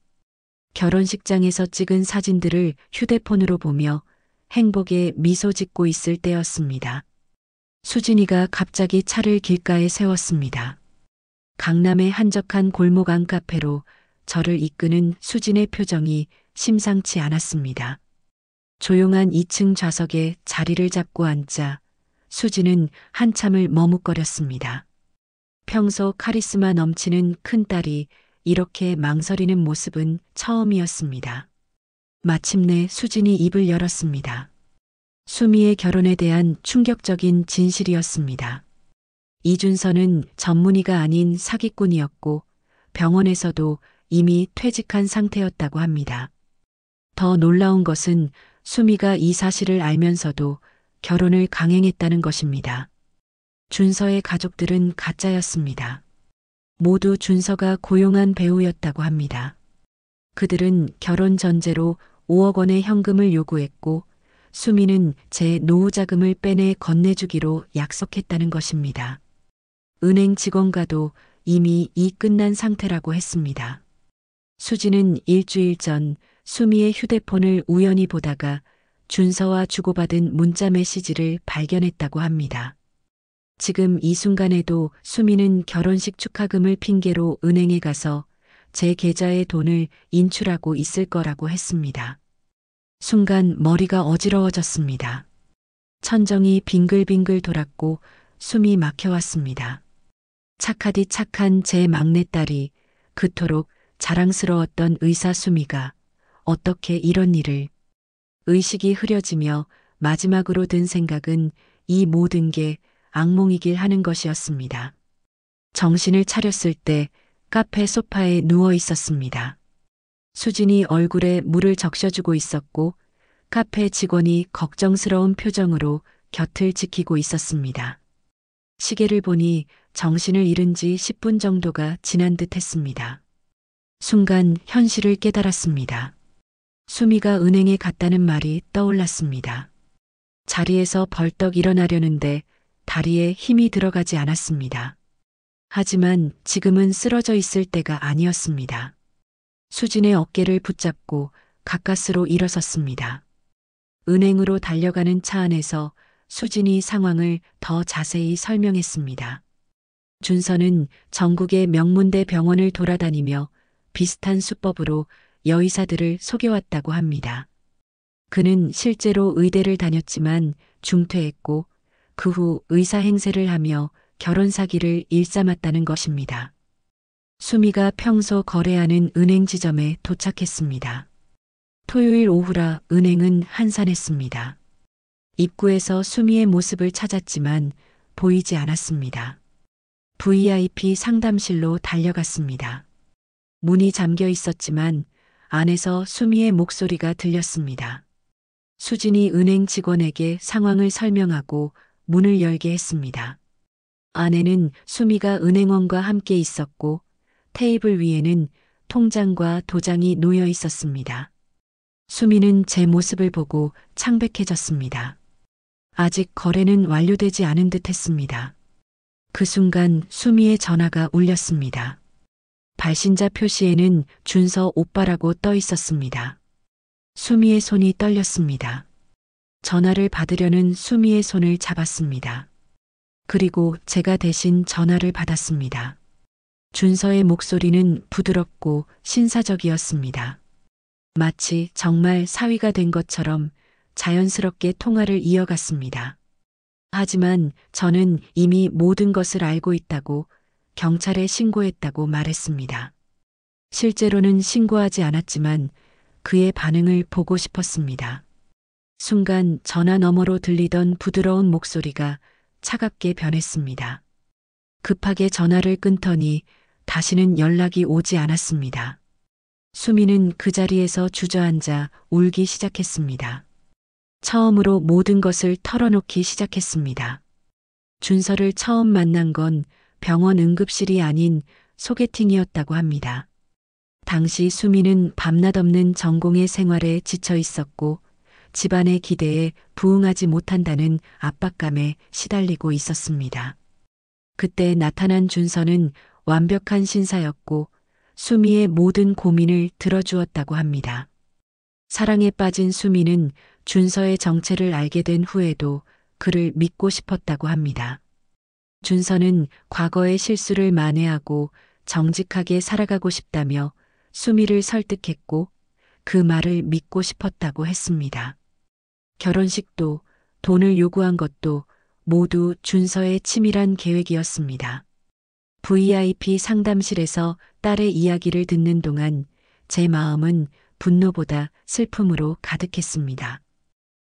결혼식장에서 찍은 사진들을 휴대폰으로 보며 행복에 미소 짓고 있을 때였습니다. 수진이가 갑자기 차를 길가에 세웠습니다. 강남의 한적한 골목 안 카페로 저를 이끄는 수진의 표정이 심상치 않았습니다. 조용한 2층 좌석에 자리를 잡고 앉자 수진은 한참을 머뭇거렸습니다. 평소 카리스마 넘치는 큰딸이 이렇게 망설이는 모습은 처음이었습니다. 마침내 수진이 입을 열었습니다. 수미의 결혼에 대한 충격적인 진실이었습니다. 이준서는 전문의가 아닌 사기꾼이었고 병원에서도 이미 퇴직한 상태였다고 합니다. 더 놀라운 것은 수미가 이 사실을 알면서도 결혼을 강행했다는 것입니다. 준서의 가족들은 가짜였습니다. 모두 준서가 고용한 배우였다고 합니다. 그들은 결혼 전제로 5억 원의 현금을 요구했고 수미는 제 노후 자금을 빼내 건네주기로 약속했다는 것입니다. 은행 직원과도 이미 이 끝난 상태라고 했습니다. 수지는 일주일 전 수미의 휴대폰을 우연히 보다가 준서와 주고받은 문자 메시지를 발견했다고 합니다. 지금 이 순간에도 수미는 결혼식 축하금을 핑계로 은행에 가서 제 계좌에 돈을 인출하고 있을 거라고 했습니다. 순간 머리가 어지러워졌습니다. 천정이 빙글빙글 돌았고 숨이 막혀왔습니다. 착하디 착한 제 막내딸이 그토록 자랑스러웠던 의사 수미가 어떻게 이런 일을. 의식이 흐려지며 마지막으로 든 생각은 이 모든 게 악몽이길 하는 것이었습니다. 정신을 차렸을 때 카페 소파에 누워 있었습니다. 수진이 얼굴에 물을 적셔주고 있었고 카페 직원이 걱정스러운 표정으로 곁을 지키고 있었습니다. 시계를 보니 정신을 잃은 지 10분 정도가 지난 듯 했습니다. 순간 현실을 깨달았습니다. 수미가 은행에 갔다는 말이 떠올랐습니다. 자리에서 벌떡 일어나려는데 다리에 힘이 들어가지 않았습니다. 하지만 지금은 쓰러져 있을 때가 아니었습니다. 수진의 어깨를 붙잡고 가까스로 일어섰습니다. 은행으로 달려가는 차 안에서 수진이 상황을 더 자세히 설명했습니다. 준서는 전국의 명문대 병원을 돌아다니며 비슷한 수법으로 여의사들을 속여왔다고 합니다. 그는 실제로 의대를 다녔지만 중퇴했고 그 후 의사 행세를 하며 결혼 사기를 일삼았다는 것입니다. 수미가 평소 거래하는 은행 지점에 도착했습니다. 토요일 오후라 은행은 한산했습니다. 입구에서 수미의 모습을 찾았지만 보이지 않았습니다. VIP 상담실로 달려갔습니다. 문이 잠겨 있었지만 안에서 수미의 목소리가 들렸습니다. 수진이 은행 직원에게 상황을 설명하고 문을 열게 했습니다. 안에는 수미가 은행원과 함께 있었고 테이블 위에는 통장과 도장이 놓여 있었습니다. 수미는 제 모습을 보고 창백해졌습니다. 아직 거래는 완료되지 않은 듯 했습니다. 그 순간 수미의 전화가 울렸습니다. 발신자 표시에는 준서 오빠라고 떠 있었습니다. 수미의 손이 떨렸습니다. 전화를 받으려는 수미의 손을 잡았습니다. 그리고 제가 대신 전화를 받았습니다. 준서의 목소리는 부드럽고 신사적이었습니다. 마치 정말 사위가 된 것처럼 자연스럽게 통화를 이어갔습니다. 하지만 저는 이미 모든 것을 알고 있다고 경찰에 신고했다고 말했습니다. 실제로는 신고하지 않았지만 그의 반응을 보고 싶었습니다. 순간 전화 너머로 들리던 부드러운 목소리가 차갑게 변했습니다. 급하게 전화를 끊더니 다시는 연락이 오지 않았습니다. 수미는 그 자리에서 주저앉아 울기 시작했습니다. 처음으로 모든 것을 털어놓기 시작했습니다. 준서를 처음 만난 건 병원 응급실이 아닌 소개팅이었다고 합니다. 당시 수미는 밤낮 없는 전공의 생활에 지쳐 있었고 집안의 기대에 부응하지 못한다는 압박감에 시달리고 있었습니다. 그때 나타난 준서는 완벽한 신사였고 수미의 모든 고민을 들어주었다고 합니다. 사랑에 빠진 수미는 준서의 정체를 알게 된 후에도 그를 믿고 싶었다고 합니다. 준서는 과거의 실수를 만회하고 정직하게 살아가고 싶다며 수미를 설득했고 그 말을 믿고 싶었다고 했습니다. 결혼식도 돈을 요구한 것도 모두 준서의 치밀한 계획이었습니다. VIP 상담실에서 딸의 이야기를 듣는 동안 제 마음은 분노보다 슬픔으로 가득했습니다.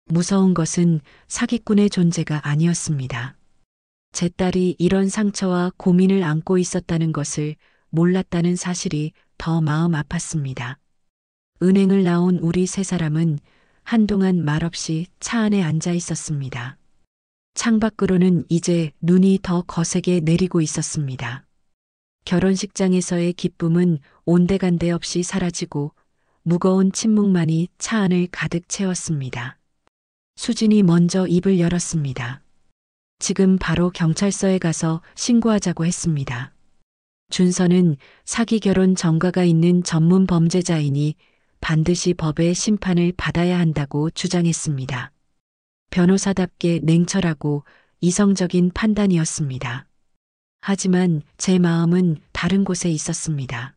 무서운 것은 사기꾼의 존재가 아니었습니다. 제 딸이 이런 상처와 고민을 안고 있었다는 것을 몰랐다는 사실이 더 마음 아팠습니다. 은행을 나온 우리 세 사람은 한동안 말없이 차 안에 앉아 있었습니다. 창밖으로는 이제 눈이 더 거세게 내리고 있었습니다. 결혼식장에서의 기쁨은 온데간데 없이 사라지고 무거운 침묵만이 차 안을 가득 채웠습니다. 수진이 먼저 입을 열었습니다. 지금 바로 경찰서에 가서 신고하자고 했습니다. 준서는 사기 결혼 전과가 있는 전문 범죄자이니 반드시 법의 심판을 받아야 한다고 주장했습니다. 변호사답게 냉철하고 이성적인 판단이었습니다. 하지만 제 마음은 다른 곳에 있었습니다.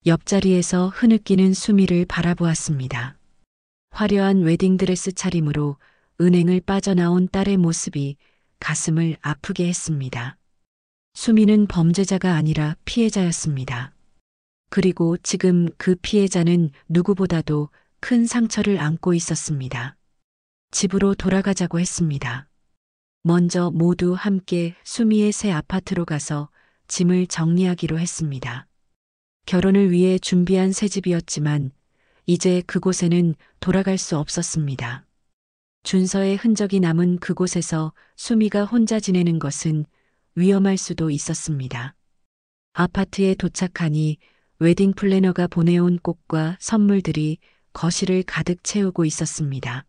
옆자리에서 흐느끼는 수미를 바라보았습니다. 화려한 웨딩드레스 차림으로 은행을 빠져나온 딸의 모습이 가슴을 아프게 했습니다. 수미는 범죄자가 아니라 피해자였습니다. 그리고 지금 그 피해자는 누구보다도 큰 상처를 안고 있었습니다. 집으로 돌아가자고 했습니다. 먼저 모두 함께 수미의 새 아파트로 가서 짐을 정리하기로 했습니다. 결혼을 위해 준비한 새 집이었지만 이제 그곳에는 돌아갈 수 없었습니다. 준서의 흔적이 남은 그곳에서 수미가 혼자 지내는 것은 위험할 수도 있었습니다. 아파트에 도착하니 웨딩 플래너가 보내온 꽃과 선물들이 거실을 가득 채우고 있었습니다.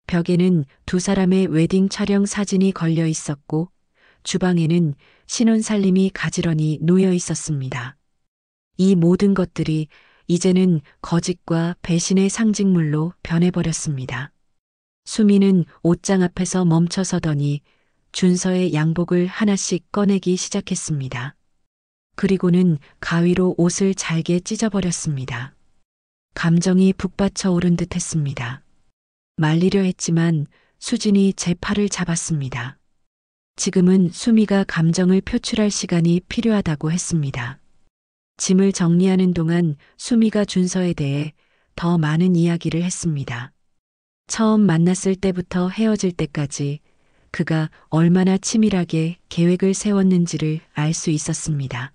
벽에는 두 사람의 웨딩 촬영 사진이 걸려 있었고 주방에는 신혼살림이 가지런히 놓여 있었습니다. 이 모든 것들이 이제는 거짓과 배신의 상징물로 변해버렸습니다. 수미는 옷장 앞에서 멈춰서더니 준서의 양복을 하나씩 꺼내기 시작했습니다. 그리고는 가위로 옷을 잘게 찢어버렸습니다. 감정이 북받쳐 오른 듯 했습니다. 말리려 했지만 수진이 제 팔을 잡았습니다. 지금은 수미가 감정을 표출할 시간이 필요하다고 했습니다. 짐을 정리하는 동안 수미가 준서에 대해 더 많은 이야기를 했습니다. 처음 만났을 때부터 헤어질 때까지 그가 얼마나 치밀하게 계획을 세웠는지를 알 수 있었습니다.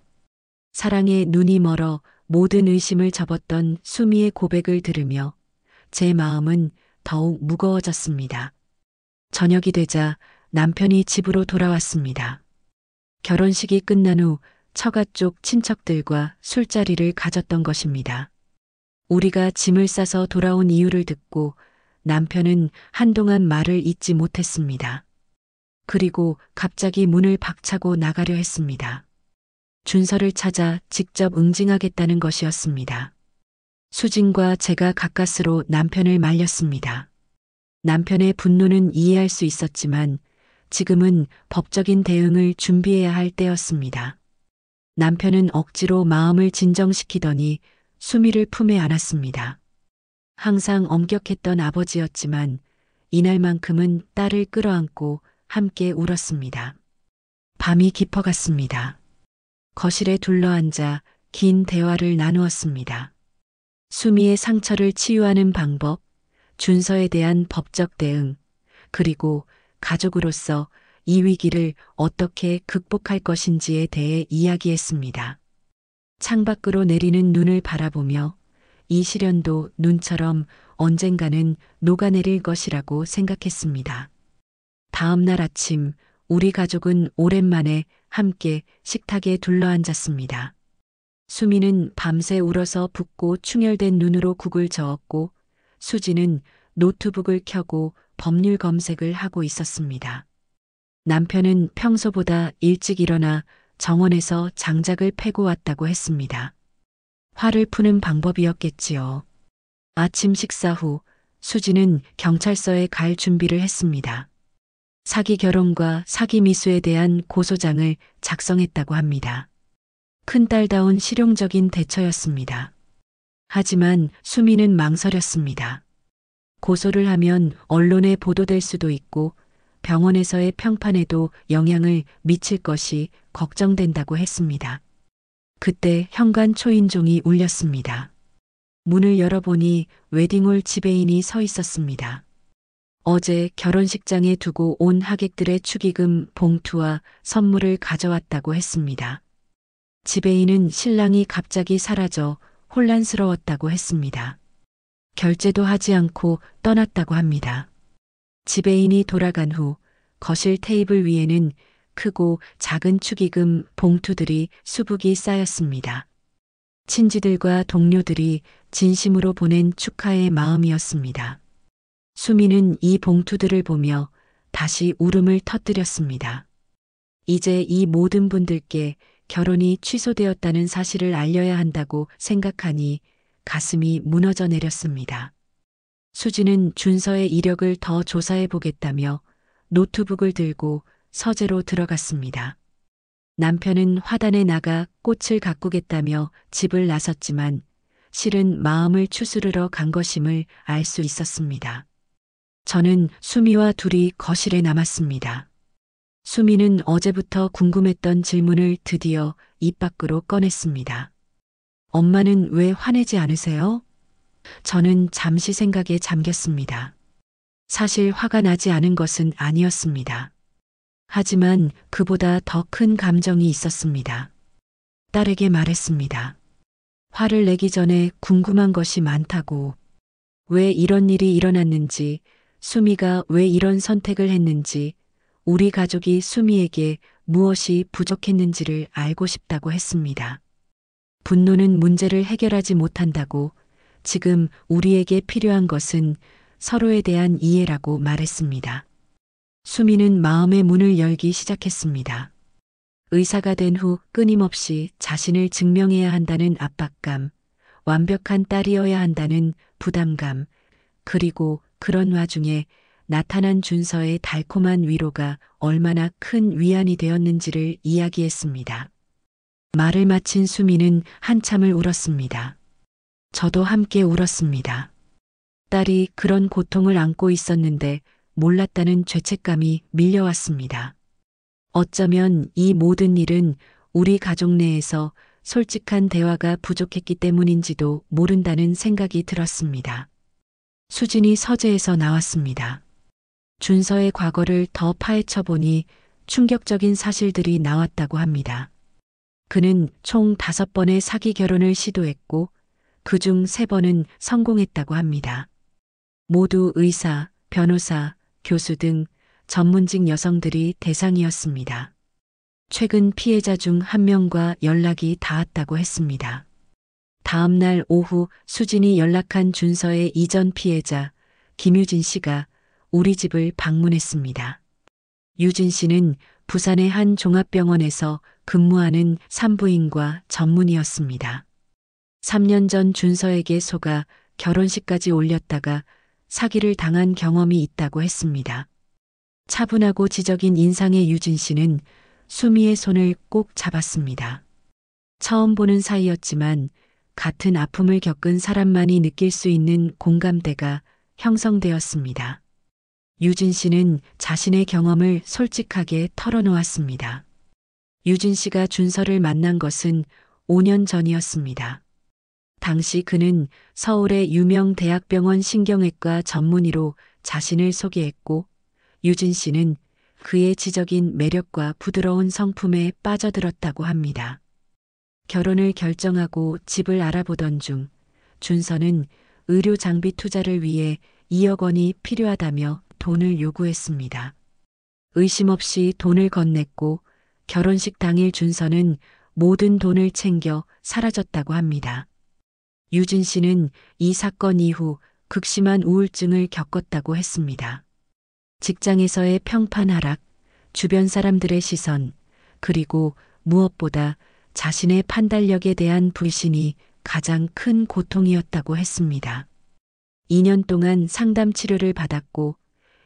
사랑에 눈이 멀어 모든 의심을 접었던 수미의 고백을 들으며 제 마음은 더욱 무거워졌습니다. 저녁이 되자 남편이 집으로 돌아왔습니다. 결혼식이 끝난 후 처가 쪽 친척들과 술자리를 가졌던 것입니다. 우리가 짐을 싸서 돌아온 이유를 듣고 남편은 한동안 말을 잇지 못했습니다. 그리고 갑자기 문을 박차고 나가려 했습니다. 준서를 찾아 직접 응징하겠다는 것이었습니다. 수진과 제가 가까스로 남편을 말렸습니다. 남편의 분노는 이해할 수 있었지만 지금은 법적인 대응을 준비해야 할 때였습니다. 남편은 억지로 마음을 진정시키더니 수미를 품에 안았습니다. 항상 엄격했던 아버지였지만 이날만큼은 딸을 끌어안고 함께 울었습니다. 밤이 깊어갔습니다. 거실에 둘러앉아 긴 대화를 나누었습니다. 수미의 상처를 치유하는 방법, 준서에 대한 법적 대응, 그리고 가족으로서 이 위기를 어떻게 극복할 것인지에 대해 이야기했습니다. 창밖으로 내리는 눈을 바라보며 이 시련도 눈처럼 언젠가는 녹아내릴 것이라고 생각했습니다. 다음 날 아침 우리 가족은 오랜만에 함께 식탁에 둘러앉았습니다. 수미는 밤새 울어서 붓고 충혈된 눈으로 국을 저었고 수지는 노트북을 켜고 법률 검색을 하고 있었습니다. 남편은 평소보다 일찍 일어나 정원에서 장작을 패고 왔다고 했습니다. 화를 푸는 방법이었겠지요. 아침 식사 후 수지는 경찰서에 갈 준비를 했습니다. 사기 결혼과 사기 미수에 대한 고소장을 작성했다고 합니다. 큰딸다운 실용적인 대처였습니다. 하지만 수미는 망설였습니다. 고소를 하면 언론에 보도될 수도 있고 병원에서의 평판에도 영향을 미칠 것이 걱정된다고 했습니다. 그때 현관 초인종이 울렸습니다. 문을 열어보니 웨딩홀 지배인이 서 있었습니다. 어제 결혼식장에 두고 온 하객들의 축의금 봉투와 선물을 가져왔다고 했습니다. 지배인은 신랑이 갑자기 사라져 혼란스러웠다고 했습니다. 결제도 하지 않고 떠났다고 합니다. 지배인이 돌아간 후 거실 테이블 위에는 크고 작은 축의금 봉투들이 수북이 쌓였습니다. 친지들과 동료들이 진심으로 보낸 축하의 마음이었습니다. 수미는 이 봉투들을 보며 다시 울음을 터뜨렸습니다. 이제 이 모든 분들께 결혼이 취소되었다는 사실을 알려야 한다고 생각하니 가슴이 무너져 내렸습니다. 수지는 준서의 이력을 더 조사해 보겠다며 노트북을 들고 서재로 들어갔습니다. 남편은 화단에 나가 꽃을 가꾸겠다며 집을 나섰지만 실은 마음을 추스르러 간 것임을 알 수 있었습니다. 저는 수미와 둘이 거실에 남았습니다. 수미는 어제부터 궁금했던 질문을 드디어 입 밖으로 꺼냈습니다. 엄마는 왜 화내지 않으세요? 저는 잠시 생각에 잠겼습니다. 사실 화가 나지 않은 것은 아니었습니다. 하지만 그보다 더 큰 감정이 있었습니다. 딸에게 말했습니다. 화를 내기 전에 궁금한 것이 많다고. 왜 이런 일이 일어났는지, 수미가 왜 이런 선택을 했는지, 우리 가족이 수미에게 무엇이 부족했는지를 알고 싶다고 했습니다. 분노는 문제를 해결하지 못한다고, 지금 우리에게 필요한 것은 서로에 대한 이해라고 말했습니다. 수미는 마음의 문을 열기 시작했습니다. 의사가 된 후 끊임없이 자신을 증명해야 한다는 압박감, 완벽한 딸이어야 한다는 부담감, 그리고 그런 와중에 나타난 준서의 달콤한 위로가 얼마나 큰 위안이 되었는지를 이야기했습니다. 말을 마친 수미는 한참을 울었습니다. 저도 함께 울었습니다. 딸이 그런 고통을 안고 있었는데 몰랐다는 죄책감이 밀려왔습니다. 어쩌면 이 모든 일은 우리 가족 내에서 솔직한 대화가 부족했기 때문인지도 모른다는 생각이 들었습니다. 수진이 서재에서 나왔습니다. 준서의 과거를 더 파헤쳐 보니 충격적인 사실들이 나왔다고 합니다. 그는 총 5번의 사기 결혼을 시도했고 그중 3번은 성공했다고 합니다. 모두 의사, 변호사, 교수 등 전문직 여성들이 대상이었습니다. 최근 피해자 중 1명과 연락이 닿았다고 했습니다. 다음 날 오후 수진이 연락한 준서의 이전 피해자 김유진 씨가 우리 집을 방문했습니다. 유진 씨는 부산의 한 종합병원에서 근무하는 산부인과 전문의였습니다. 3년 전 준서에게 속아 결혼식까지 올렸다가 사기를 당한 경험이 있다고 했습니다. 차분하고 지적인 인상의 유진 씨는 수미의 손을 꼭 잡았습니다. 처음 보는 사이였지만 같은 아픔을 겪은 사람만이 느낄 수 있는 공감대가 형성되었습니다. 유진 씨는 자신의 경험을 솔직하게 털어놓았습니다. 유진 씨가 준서를 만난 것은 5년 전이었습니다. 당시 그는 서울의 유명 대학병원 신경외과 전문의로 자신을 소개했고 유진 씨는 그의 지적인 매력과 부드러운 성품에 빠져들었다고 합니다. 결혼을 결정하고 집을 알아보던 중 준서는 의료 장비 투자를 위해 2억 원이 필요하다며 돈을 요구했습니다. 의심 없이 돈을 건넸고 결혼식 당일 준서는 모든 돈을 챙겨 사라졌다고 합니다. 유진 씨는 이 사건 이후 극심한 우울증을 겪었다고 했습니다. 직장에서의 평판 하락, 주변 사람들의 시선, 그리고 무엇보다 자신의 판단력에 대한 불신이 가장 큰 고통이었다고 했습니다. 2년 동안 상담 치료를 받았고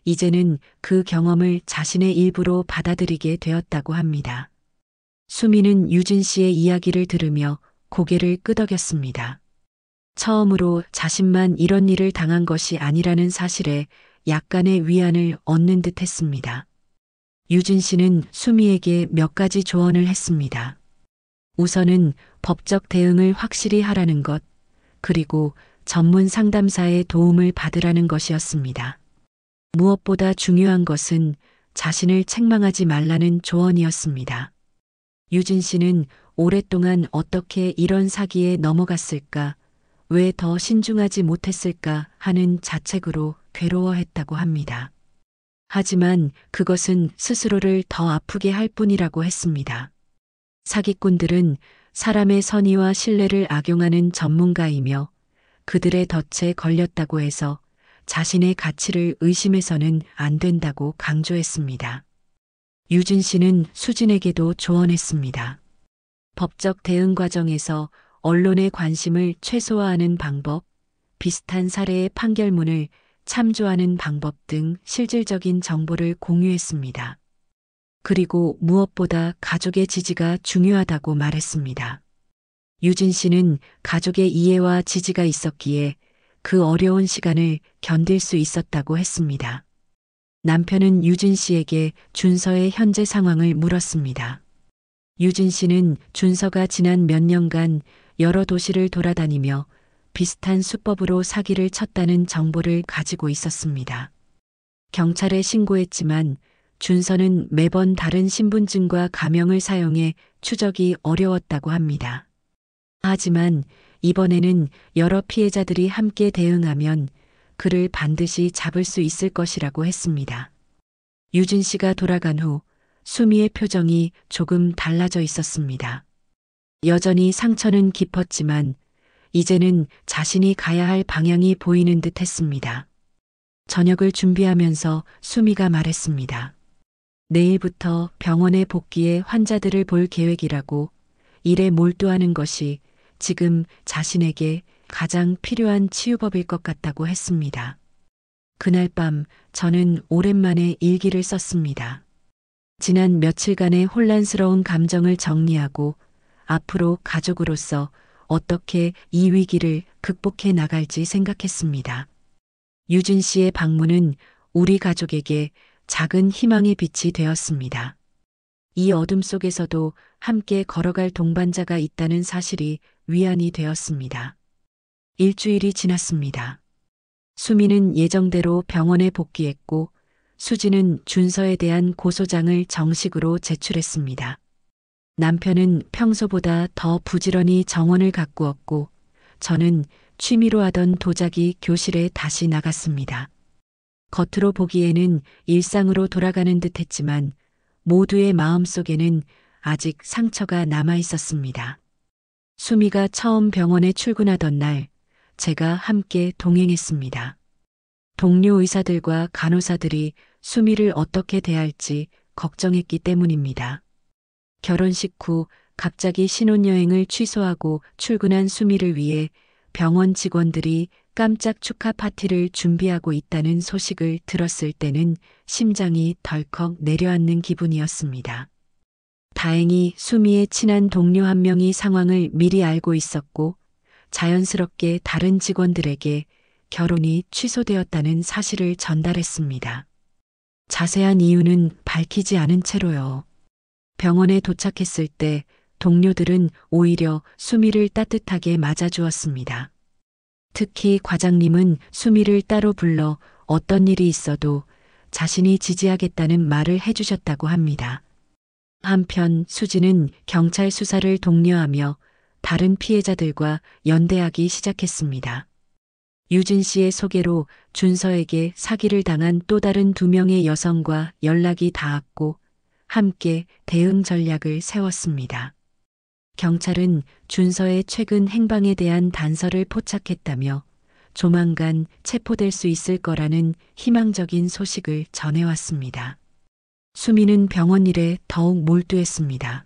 이제는 그 경험을 자신의 일부로 받아들이게 되었다고 합니다. 수미는 유진 씨의 이야기를 들으며 고개를 끄덕였습니다. 처음으로 자신만 이런 일을 당한 것이 아니라는 사실에 약간의 위안을 얻는 듯 했습니다. 유진 씨는 수미에게 몇 가지 조언을 했습니다. 우선은 법적 대응을 확실히 하라는 것, 그리고 전문 상담사의 도움을 받으라는 것이었습니다. 무엇보다 중요한 것은 자신을 책망하지 말라는 조언이었습니다. 유진 씨는 오랫동안 어떻게 이런 사기에 넘어갔을까, 왜 더 신중하지 못했을까 하는 자책으로 괴로워했다고 합니다. 하지만 그것은 스스로를 더 아프게 할 뿐이라고 했습니다. 사기꾼들은 사람의 선의와 신뢰를 악용하는 전문가이며 그들의 덫에 걸렸다고 해서 자신의 가치를 의심해서는 안 된다고 강조했습니다. 유진 씨는 수진에게도 조언했습니다. 법적 대응 과정에서 언론의 관심을 최소화하는 방법, 비슷한 사례의 판결문을 참조하는 방법 등 실질적인 정보를 공유했습니다. 그리고 무엇보다 가족의 지지가 중요하다고 말했습니다. 유진 씨는 가족의 이해와 지지가 있었기에 그 어려운 시간을 견딜 수 있었다고 했습니다. 남편은 유진 씨에게 준서의 현재 상황을 물었습니다. 유진 씨는 준서가 지난 몇 년간 여러 도시를 돌아다니며 비슷한 수법으로 사기를 쳤다는 정보를 가지고 있었습니다. 경찰에 신고했지만 준서는 매번 다른 신분증과 가명을 사용해 추적이 어려웠다고 합니다. 하지만 이번에는 여러 피해자들이 함께 대응하면 그를 반드시 잡을 수 있을 것이라고 했습니다. 유진 씨가 돌아간 후 수미의 표정이 조금 달라져 있었습니다. 여전히 상처는 깊었지만 이제는 자신이 가야 할 방향이 보이는 듯 했습니다. 저녁을 준비하면서 수미가 말했습니다. 내일부터 병원에 복귀해 환자들을 볼 계획이라고 일에 몰두하는 것이 지금 자신에게 가장 필요한 치유법일 것 같다고 했습니다. 그날 밤 저는 오랜만에 일기를 썼습니다. 지난 며칠간의 혼란스러운 감정을 정리하고 앞으로 가족으로서 어떻게 이 위기를 극복해 나갈지 생각했습니다. 유진 씨의 방문은 우리 가족에게 작은 희망의 빛이 되었습니다. 이 어둠 속에서도 함께 걸어갈 동반자가 있다는 사실이 위안이 되었습니다. 일주일이 지났습니다. 수미는 예정대로 병원에 복귀했고 수지는 준서에 대한 고소장을 정식으로 제출했습니다. 남편은 평소보다 더 부지런히 정원을 가꾸었고 저는 취미로 하던 도자기 교실에 다시 나갔습니다. 겉으로 보기에는 일상으로 돌아가는 듯 했지만 모두의 마음속에는 아직 상처가 남아 있었습니다. 수미가 처음 병원에 출근하던 날 제가 함께 동행했습니다. 동료 의사들과 간호사들이 수미를 어떻게 대할지 걱정했기 때문입니다. 결혼식 후 갑자기 신혼여행을 취소하고 출근한 수미를 위해 병원 직원들이 깜짝 축하 파티를 준비하고 있다는 소식을 들었을 때는 심장이 덜컥 내려앉는 기분이었습니다. 다행히 수미의 친한 동료 한 명이 상황을 미리 알고 있었고 자연스럽게 다른 직원들에게 결혼이 취소되었다는 사실을 전달했습니다. 자세한 이유는 밝히지 않은 채로요. 병원에 도착했을 때 동료들은 오히려 수미를 따뜻하게 맞아주었습니다. 특히 과장님은 수미를 따로 불러 어떤 일이 있어도 자신이 지지하겠다는 말을 해주셨다고 합니다. 한편 수지는 경찰 수사를 독려하며 다른 피해자들과 연대하기 시작했습니다. 유진 씨의 소개로 준서에게 사기를 당한 또 다른 2명의 여성과 연락이 닿았고 함께 대응 전략을 세웠습니다. 경찰은 준서의 최근 행방에 대한 단서를 포착했다며 조만간 체포될 수 있을 거라는 희망적인 소식을 전해왔습니다. 수미는 병원 일에 더욱 몰두했습니다.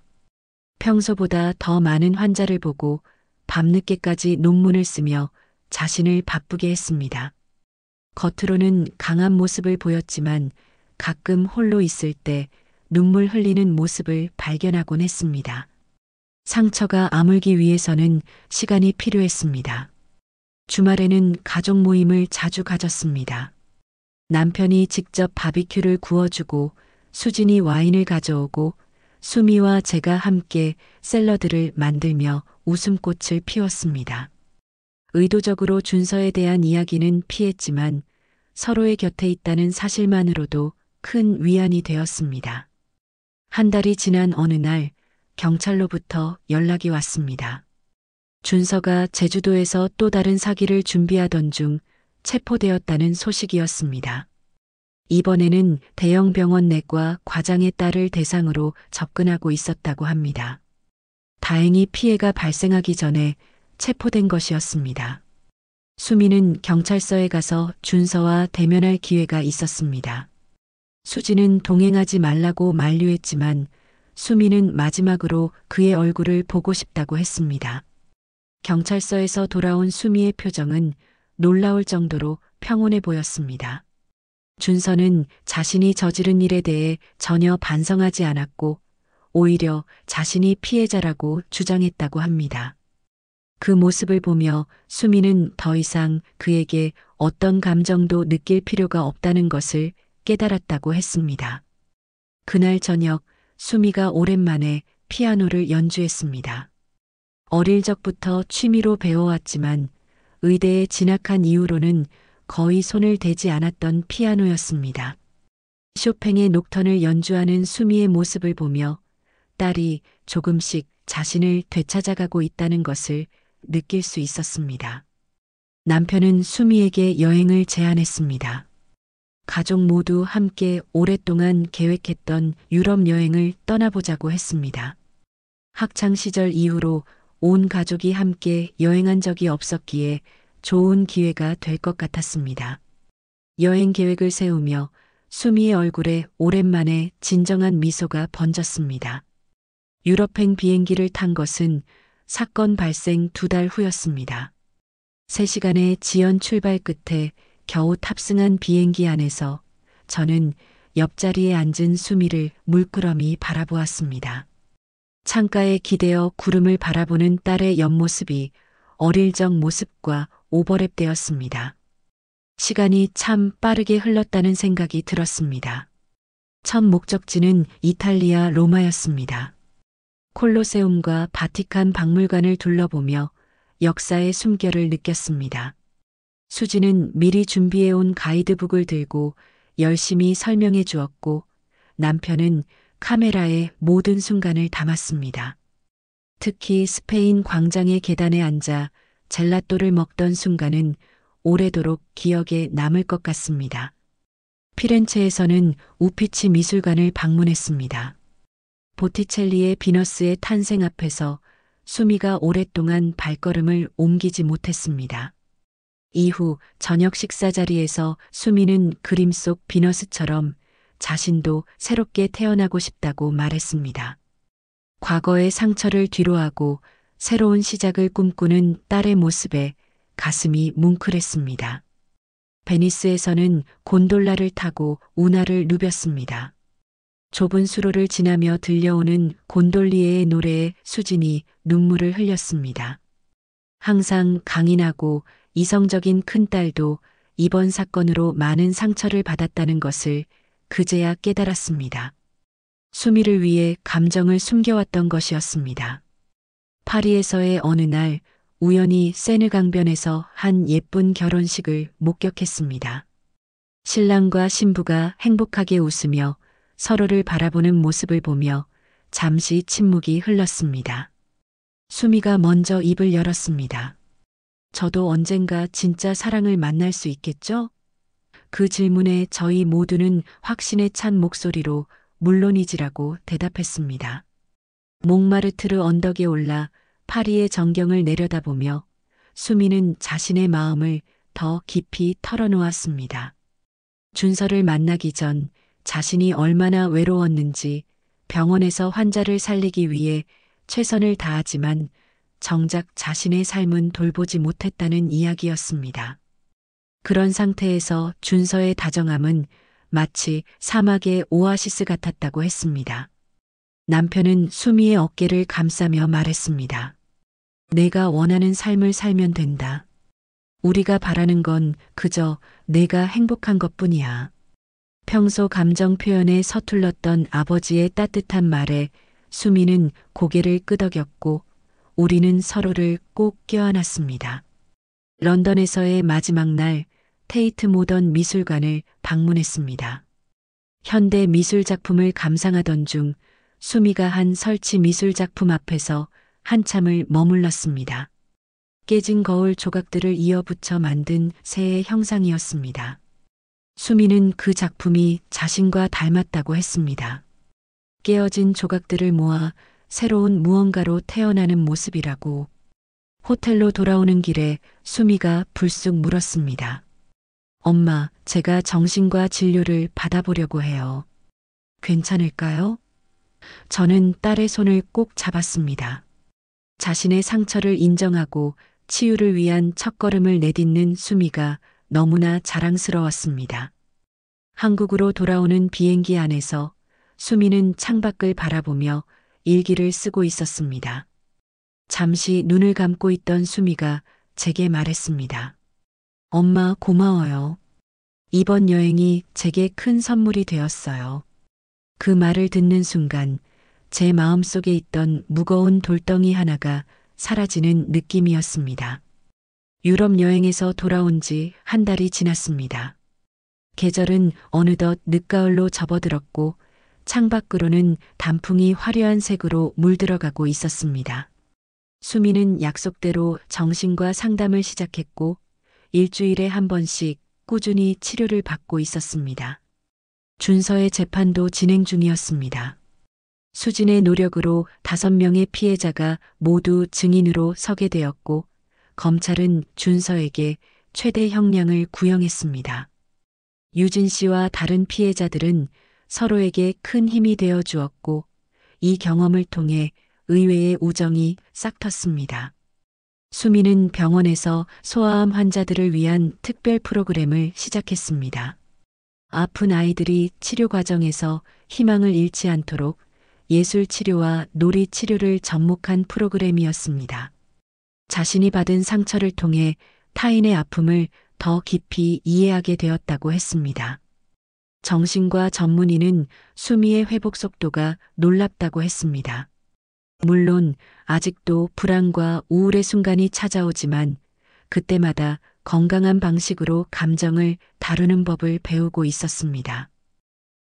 평소보다 더 많은 환자를 보고 밤늦게까지 논문을 쓰며 자신을 바쁘게 했습니다. 겉으로는 강한 모습을 보였지만 가끔 홀로 있을 때 눈물 흘리는 모습을 발견하곤 했습니다. 상처가 아물기 위해서는 시간이 필요했습니다. 주말에는 가족 모임을 자주 가졌습니다. 남편이 직접 바비큐를 구워주고 수진이 와인을 가져오고 수미와 제가 함께 샐러드를 만들며 웃음꽃을 피웠습니다. 의도적으로 준서에 대한 이야기는 피했지만 서로의 곁에 있다는 사실만으로도 큰 위안이 되었습니다. 한 달이 지난 어느 날 경찰로부터 연락이 왔습니다. 준서가 제주도에서 또 다른 사기를 준비하던 중 체포되었다는 소식이었습니다. 이번에는 대형 병원 내과 과장의 딸을 대상으로 접근하고 있었다고 합니다. 다행히 피해가 발생하기 전에 체포된 것이었습니다. 수미는 경찰서에 가서 준서와 대면할 기회가 있었습니다. 수지는 동행하지 말라고 만류했지만 수미는 마지막으로 그의 얼굴을 보고 싶다고 했습니다. 경찰서에서 돌아온 수미의 표정은 놀라울 정도로 평온해 보였습니다. 준서는 자신이 저지른 일에 대해 전혀 반성하지 않았고 오히려 자신이 피해자라고 주장했다고 합니다. 그 모습을 보며 수미는 더 이상 그에게 어떤 감정도 느낄 필요가 없다는 것을 깨달았다고 했습니다. 그날 저녁 수미가 오랜만에 피아노를 연주했습니다. 어릴 적부터 취미로 배워왔지만 의대에 진학한 이후로는 거의 손을 대지 않았던 피아노였습니다. 쇼팽의 녹턴을 연주하는 수미의 모습을 보며 딸이 조금씩 자신을 되찾아가고 있다는 것을 느낄 수 있었습니다. 남편은 수미에게 여행을 제안했습니다. 가족 모두 함께 오랫동안 계획했던 유럽 여행을 떠나보자고 했습니다. 학창 시절 이후로 온 가족이 함께 여행한 적이 없었기에 좋은 기회가 될 것 같았습니다. 여행 계획을 세우며 수미의 얼굴에 오랜만에 진정한 미소가 번졌습니다. 유럽행 비행기를 탄 것은 사건 발생 2달 후였습니다. 3시간의 지연 출발 끝에 겨우 탑승한 비행기 안에서 저는 옆자리에 앉은 수미를 물끄러미 바라보았습니다. 창가에 기대어 구름을 바라보는 딸의 옆모습이 어릴 적 모습과 오버랩되었습니다. 시간이 참 빠르게 흘렀다는 생각이 들었습니다. 첫 목적지는 이탈리아 로마였습니다. 콜로세움과 바티칸 박물관을 둘러보며 역사의 숨결을 느꼈습니다. 수지는 미리 준비해온 가이드북을 들고 열심히 설명해 주었고 남편은 카메라에 모든 순간을 담았습니다. 특히 스페인 광장의 계단에 앉아 젤라또를 먹던 순간은 오래도록 기억에 남을 것 같습니다. 피렌체에서는 우피치 미술관을 방문했습니다. 보티첼리의 비너스의 탄생 앞에서 수미가 오랫동안 발걸음을 옮기지 못했습니다. 이후 저녁 식사 자리에서 수미는 그림 속 비너스처럼 자신도 새롭게 태어나고 싶다고 말했습니다. 과거의 상처를 뒤로하고 새로운 시작을 꿈꾸는 딸의 모습에 가슴이 뭉클했습니다. 베니스에서는 곤돌라를 타고 운하를 누볐습니다. 좁은 수로를 지나며 들려오는 곤돌리에의 노래에 수진이 눈물을 흘렸습니다. 항상 강인하고 이성적인 큰딸도 이번 사건으로 많은 상처를 받았다는 것을 그제야 깨달았습니다. 수미를 위해 감정을 숨겨왔던 것이었습니다. 파리에서의 어느 날 우연히 세느 강변에서 한 예쁜 결혼식을 목격했습니다. 신랑과 신부가 행복하게 웃으며 서로를 바라보는 모습을 보며 잠시 침묵이 흘렀습니다. 수미가 먼저 입을 열었습니다. 저도 언젠가 진짜 사랑을 만날 수 있겠죠? 그 질문에 저희 모두는 확신에 찬 목소리로 물론이지라고 대답했습니다. 몽마르트르 언덕에 올라 파리의 전경을 내려다보며 수미는 자신의 마음을 더 깊이 털어놓았습니다. 준서를 만나기 전 자신이 얼마나 외로웠는지, 병원에서 환자를 살리기 위해 최선을 다하지만 정작 자신의 삶은 돌보지 못했다는 이야기였습니다. 그런 상태에서 준서의 다정함은 마치 사막의 오아시스 같았다고 했습니다. 남편은 수미의 어깨를 감싸며 말했습니다. 내가 원하는 삶을 살면 된다. 우리가 바라는 건 그저 내가 행복한 것뿐이야. 평소 감정 표현에 서툴렀던 아버지의 따뜻한 말에 수미는 고개를 끄덕였고 우리는 서로를 꼭 껴안았습니다. 런던에서의 마지막 날 테이트 모던 미술관을 방문했습니다. 현대 미술 작품을 감상하던 중 수미가 한 설치 미술 작품 앞에서 한참을 머물렀습니다. 깨진 거울 조각들을 이어붙여 만든 새의 형상이었습니다. 수미는 그 작품이 자신과 닮았다고 했습니다. 깨어진 조각들을 모아 새로운 무언가로 태어나는 모습이라고. 호텔로 돌아오는 길에 수미가 불쑥 물었습니다. 엄마, 제가 정신과 진료를 받아보려고 해요. 괜찮을까요? 저는 딸의 손을 꼭 잡았습니다. 자신의 상처를 인정하고 치유를 위한 첫걸음을 내딛는 수미가 너무나 자랑스러웠습니다. 한국으로 돌아오는 비행기 안에서 수미는 창밖을 바라보며 일기를 쓰고 있었습니다. 잠시 눈을 감고 있던 수미가 제게 말했습니다. 엄마, 고마워요. 이번 여행이 제게 큰 선물이 되었어요. 그 말을 듣는 순간 제 마음속에 있던 무거운 돌덩이 하나가 사라지는 느낌이었습니다. 유럽 여행에서 돌아온 지 한 달이 지났습니다. 계절은 어느덧 늦가을로 접어들었고 창밖으로는 단풍이 화려한 색으로 물들어가고 있었습니다. 수미는 약속대로 정신과 상담을 시작했고 일주일에 한 번씩 꾸준히 치료를 받고 있었습니다. 준서의 재판도 진행 중이었습니다. 수진의 노력으로 5명의 피해자가 모두 증인으로 서게 되었고 검찰은 준서에게 최대 형량을 구형했습니다. 유진 씨와 다른 피해자들은 서로에게 큰 힘이 되어 주었고 이 경험을 통해 의외의 우정이 싹텄습니다. 수미는 병원에서 소아암 환자들을 위한 특별 프로그램을 시작했습니다. 아픈 아이들이 치료 과정에서 희망을 잃지 않도록 예술 치료와 놀이 치료를 접목한 프로그램이었습니다. 자신이 받은 상처를 통해 타인의 아픔을 더 깊이 이해하게 되었다고 했습니다. 정신과 전문의는 수미의 회복 속도가 놀랍다고 했습니다. 물론 아직도 불안과 우울의 순간이 찾아오지만 그때마다 건강한 방식으로 감정을 다루는 법을 배우고 있었습니다.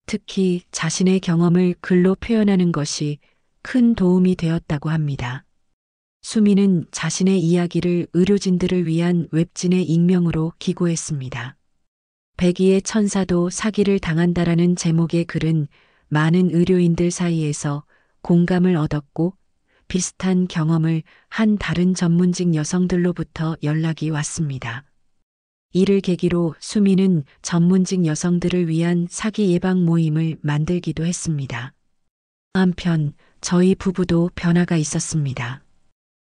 특히 자신의 경험을 글로 표현하는 것이 큰 도움이 되었다고 합니다. 수미는 자신의 이야기를 의료진들을 위한 웹진의 익명으로 기고했습니다. 백의의 천사도 사기를 당한다라는 제목의 글은 많은 의료인들 사이에서 공감을 얻었고 비슷한 경험을 한 다른 전문직 여성들로부터 연락이 왔습니다. 이를 계기로 수미는 전문직 여성들을 위한 사기 예방 모임을 만들기도 했습니다. 한편 저희 부부도 변화가 있었습니다.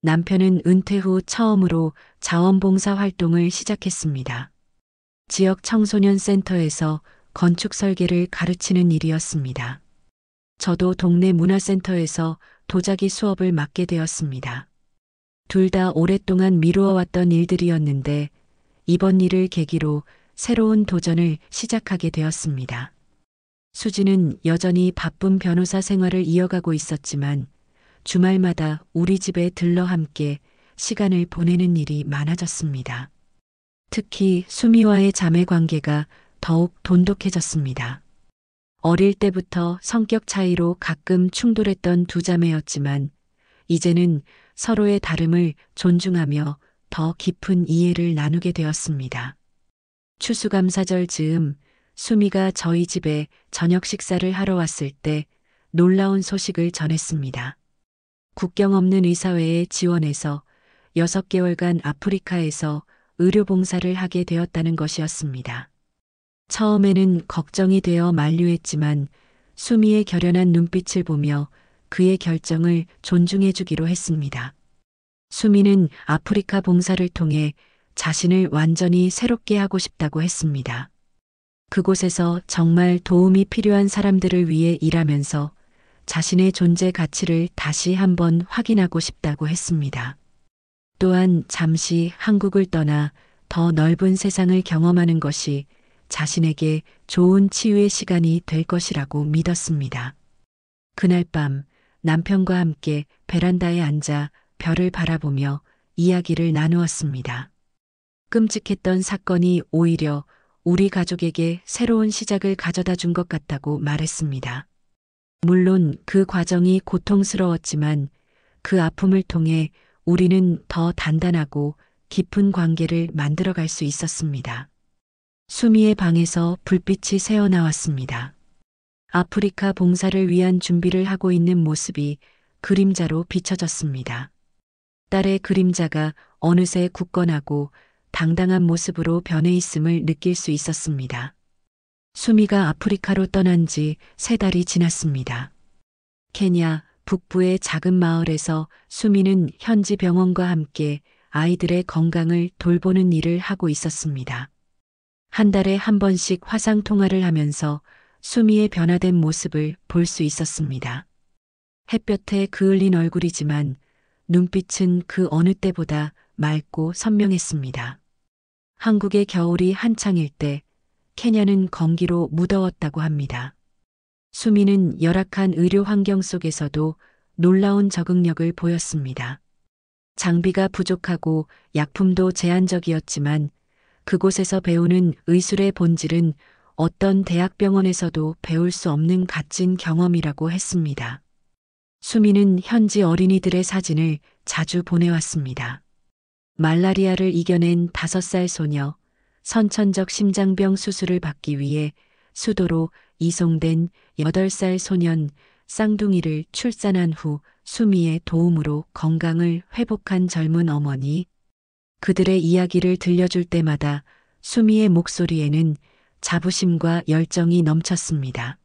남편은 은퇴 후 처음으로 자원봉사 활동을 시작했습니다. 지역 청소년 센터에서 건축 설계를 가르치는 일이었습니다. 저도 동네 문화센터에서 도자기 수업을 맡게 되었습니다. 둘 다 오랫동안 미루어왔던 일들이었는데 이번 일을 계기로 새로운 도전을 시작하게 되었습니다. 수지는 여전히 바쁜 변호사 생활을 이어가고 있었지만 주말마다 우리 집에 들러 함께 시간을 보내는 일이 많아졌습니다. 특히 수미와의 자매 관계가 더욱 돈독해졌습니다. 어릴 때부터 성격 차이로 가끔 충돌했던 두 자매였지만 이제는 서로의 다름을 존중하며 더 깊은 이해를 나누게 되었습니다. 추수감사절 즈음 수미가 저희 집에 저녁 식사를 하러 왔을 때 놀라운 소식을 전했습니다. 국경 없는 의사회의 지원에서 6개월간 아프리카에서 의료봉사를 하게 되었다는 것이었습니다. 처음에는 걱정이 되어 만류했지만 수미의 결연한 눈빛을 보며 그의 결정을 존중해 주기로 했습니다. 수미는 아프리카 봉사를 통해 자신을 완전히 새롭게 하고 싶다고 했습니다. 그곳에서 정말 도움이 필요한 사람들을 위해 일하면서 자신의 존재 가치를 다시 한번 확인하고 싶다고 했습니다. 또한 잠시 한국을 떠나 더 넓은 세상을 경험하는 것이 자신에게 좋은 치유의 시간이 될 것이라고 믿었습니다. 그날 밤 남편과 함께 베란다에 앉아 별을 바라보며 이야기를 나누었습니다. 끔찍했던 사건이 오히려 우리 가족에게 새로운 시작을 가져다 준 것 같다고 말했습니다. 물론 그 과정이 고통스러웠지만 그 아픔을 통해 우리는 더 단단하고 깊은 관계를 만들어갈 수 있었습니다. 수미의 방에서 불빛이 새어나왔습니다. 아프리카 봉사를 위한 준비를 하고 있는 모습이 그림자로 비춰졌습니다. 딸의 그림자가 어느새 굳건하고 당당한 모습으로 변해 있음을 느낄 수 있었습니다. 수미가 아프리카로 떠난 지 3달이 지났습니다. 케냐 북부의 작은 마을에서 수미는 현지 병원과 함께 아이들의 건강을 돌보는 일을 하고 있었습니다. 한 달에 한 번씩 화상 통화를 하면서 수미의 변화된 모습을 볼 수 있었습니다. 햇볕에 그을린 얼굴이지만 눈빛은 그 어느 때보다 맑고 선명했습니다. 한국의 겨울이 한창일 때 케냐는 건기로 무더웠다고 합니다. 수미는 열악한 의료 환경 속에서도 놀라운 적응력을 보였습니다. 장비가 부족하고 약품도 제한적이었지만 그곳에서 배우는 의술의 본질은 어떤 대학병원에서도 배울 수 없는 값진 경험이라고 했습니다. 수미는 현지 어린이들의 사진을 자주 보내왔습니다. 말라리아를 이겨낸 5살 소녀, 선천적 심장병 수술을 받기 위해 수도로 이송된 8살 소년 쌍둥이를 출산한 후 수미의 도움으로 건강을 회복한 젊은 어머니, 그들의 이야기를 들려줄 때마다 수미의 목소리에는 자부심과 열정이 넘쳤습니다.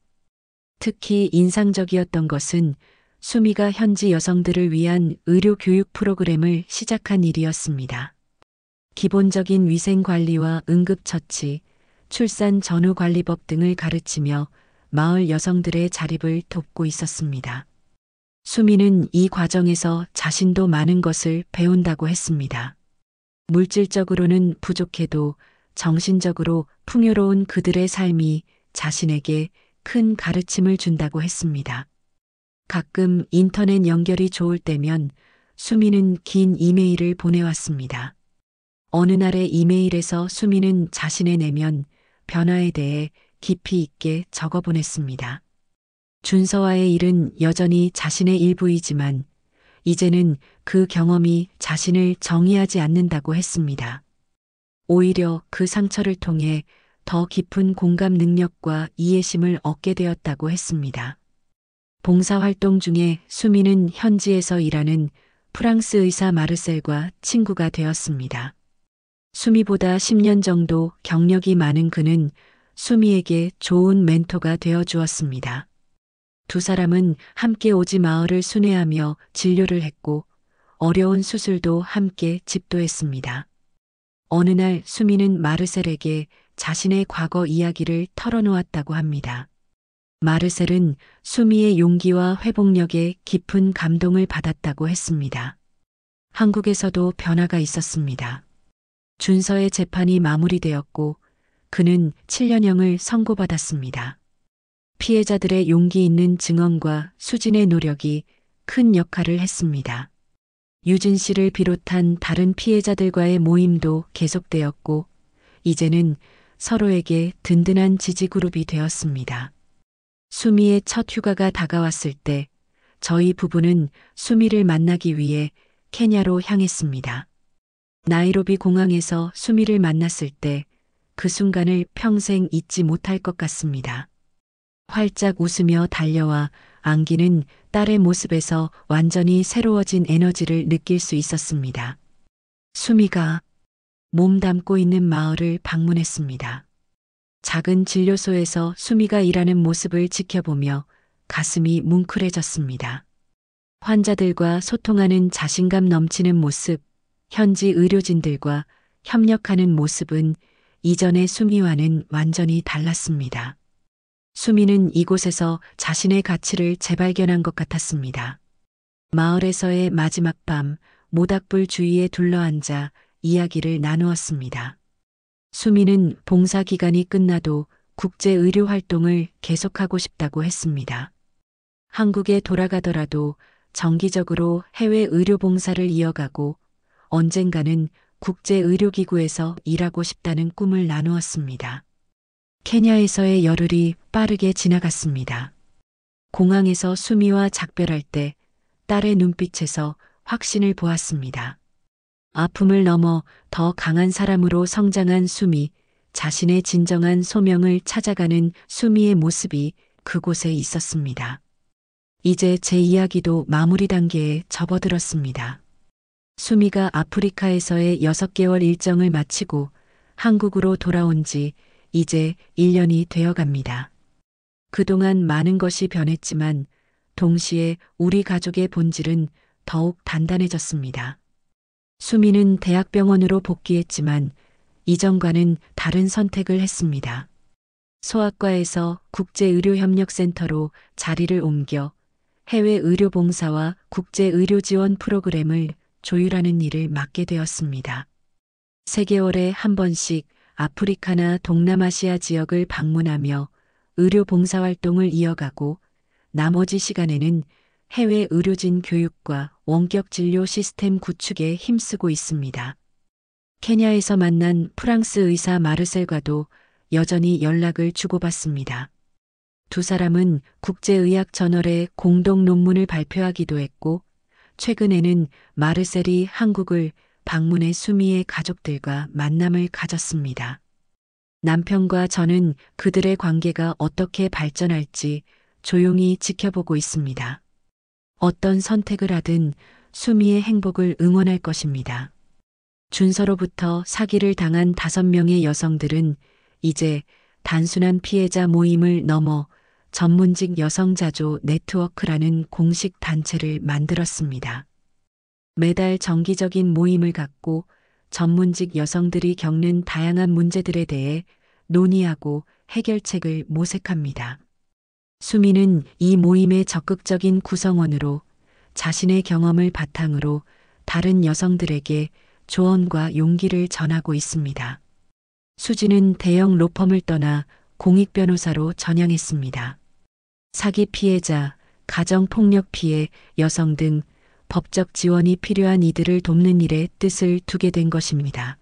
특히 인상적이었던 것은 수미가 현지 여성들을 위한 의료 교육 프로그램을 시작한 일이었습니다. 기본적인 위생관리와 응급처치, 출산 전후 관리법 등을 가르치며 마을 여성들의 자립을 돕고 있었습니다. 수미는 이 과정에서 자신도 많은 것을 배운다고 했습니다. 물질적으로는 부족해도 정신적으로 풍요로운 그들의 삶이 자신에게 큰 가르침을 준다고 했습니다. 가끔 인터넷 연결이 좋을 때면 수미는 긴 이메일을 보내왔습니다. 어느 날의 이메일에서 수미는 자신의 내면 변화에 대해 깊이 있게 적어보냈습니다. 준서와의 일은 여전히 자신의 일부이지만 이제는 그 경험이 자신을 정의하지 않는다고 했습니다. 오히려 그 상처를 통해 더 깊은 공감 능력과 이해심을 얻게 되었다고 했습니다. 봉사활동 중에 수미는 현지에서 일하는 프랑스 의사 마르셀과 친구가 되었습니다. 수미보다 10년 정도 경력이 많은 그는 수미에게 좋은 멘토가 되어 주었습니다. 두 사람은 함께 오지 마을을 순회하며 진료를 했고 어려운 수술도 함께 집도했습니다. 어느 날 수미는 마르셀에게 자신의 과거 이야기를 털어놓았다고 합니다. 마르셀은 수미의 용기와 회복력에 깊은 감동을 받았다고 했습니다. 한국에서도 변화가 있었습니다. 준서의 재판이 마무리되었고 그는 7년형을 선고받았습니다. 피해자들의 용기 있는 증언과 수진의 노력이 큰 역할을 했습니다. 유진 씨를 비롯한 다른 피해자들과의 모임도 계속되었고 이제는 서로에게 든든한 지지그룹이 되었습니다. 수미의 첫 휴가가 다가왔을 때 저희 부부는 수미를 만나기 위해 케냐로 향했습니다. 나이로비 공항에서 수미를 만났을 때 그 순간을 평생 잊지 못할 것 같습니다. 활짝 웃으며 달려와 안기는 딸의 모습에서 완전히 새로워진 에너지를 느낄 수 있었습니다. 수미가 몸담고 있는 마을을 방문했습니다. 작은 진료소에서 수미가 일하는 모습을 지켜보며 가슴이 뭉클해졌습니다. 환자들과 소통하는 자신감 넘치는 모습, 현지 의료진들과 협력하는 모습은 이전의 수미와는 완전히 달랐습니다. 수미는 이곳에서 자신의 가치를 재발견한 것 같았습니다. 마을에서의 마지막 밤, 모닥불 주위에 둘러앉아 이야기를 나누었습니다. 수미는 봉사 기간이 끝나도 국제 의료 활동을 계속하고 싶다고 했습니다. 한국에 돌아가더라도 정기적으로 해외 의료 봉사를 이어가고 언젠가는 국제의료기구에서 일하고 싶다는 꿈을 나누었습니다. 케냐에서의 열흘이 빠르게 지나갔습니다. 공항에서 수미와 작별할 때 딸의 눈빛에서 확신을 보았습니다. 아픔을 넘어 더 강한 사람으로 성장한 수미, 자신의 진정한 소명을 찾아가는 수미의 모습이 그곳에 있었습니다. 이제 제 이야기도 마무리 단계에 접어들었습니다. 수미가 아프리카에서의 6개월 일정을 마치고 한국으로 돌아온 지 이제 1년이 되어 갑니다. 그동안 많은 것이 변했지만 동시에 우리 가족의 본질은 더욱 단단해졌습니다. 수미는 대학병원으로 복귀했지만 이전과는 다른 선택을 했습니다. 소아과에서 국제의료협력센터로 자리를 옮겨 해외 의료봉사와 국제의료지원 프로그램을 조율하는 일을 맡게 되었습니다. 3개월에 한 번씩 아프리카나 동남아시아 지역을 방문하며 의료 봉사활동을 이어가고 나머지 시간에는 해외 의료진 교육과 원격 진료 시스템 구축에 힘쓰고 있습니다. 케냐에서 만난 프랑스 의사 마르셀과도 여전히 연락을 주고받습니다. 두 사람은 국제의학 저널에 공동 논문을 발표하기도 했고 최근에는 마르셀이 한국을 방문해 수미의 가족들과 만남을 가졌습니다. 남편과 저는 그들의 관계가 어떻게 발전할지 조용히 지켜보고 있습니다. 어떤 선택을 하든 수미의 행복을 응원할 것입니다. 준서로부터 사기를 당한 5명의 여성들은 이제 단순한 피해자 모임을 넘어 전문직 여성자조 네트워크라는 공식 단체를 만들었습니다. 매달 정기적인 모임을 갖고 전문직 여성들이 겪는 다양한 문제들에 대해 논의하고 해결책을 모색합니다. 수미는 이 모임의 적극적인 구성원으로 자신의 경험을 바탕으로 다른 여성들에게 조언과 용기를 전하고 있습니다. 수지는 대형 로펌을 떠나 공익변호사로 전향했습니다. 사기 피해자, 가정폭력 피해, 여성 등 법적 지원이 필요한 이들을 돕는 일에 뜻을 두게 된 것입니다.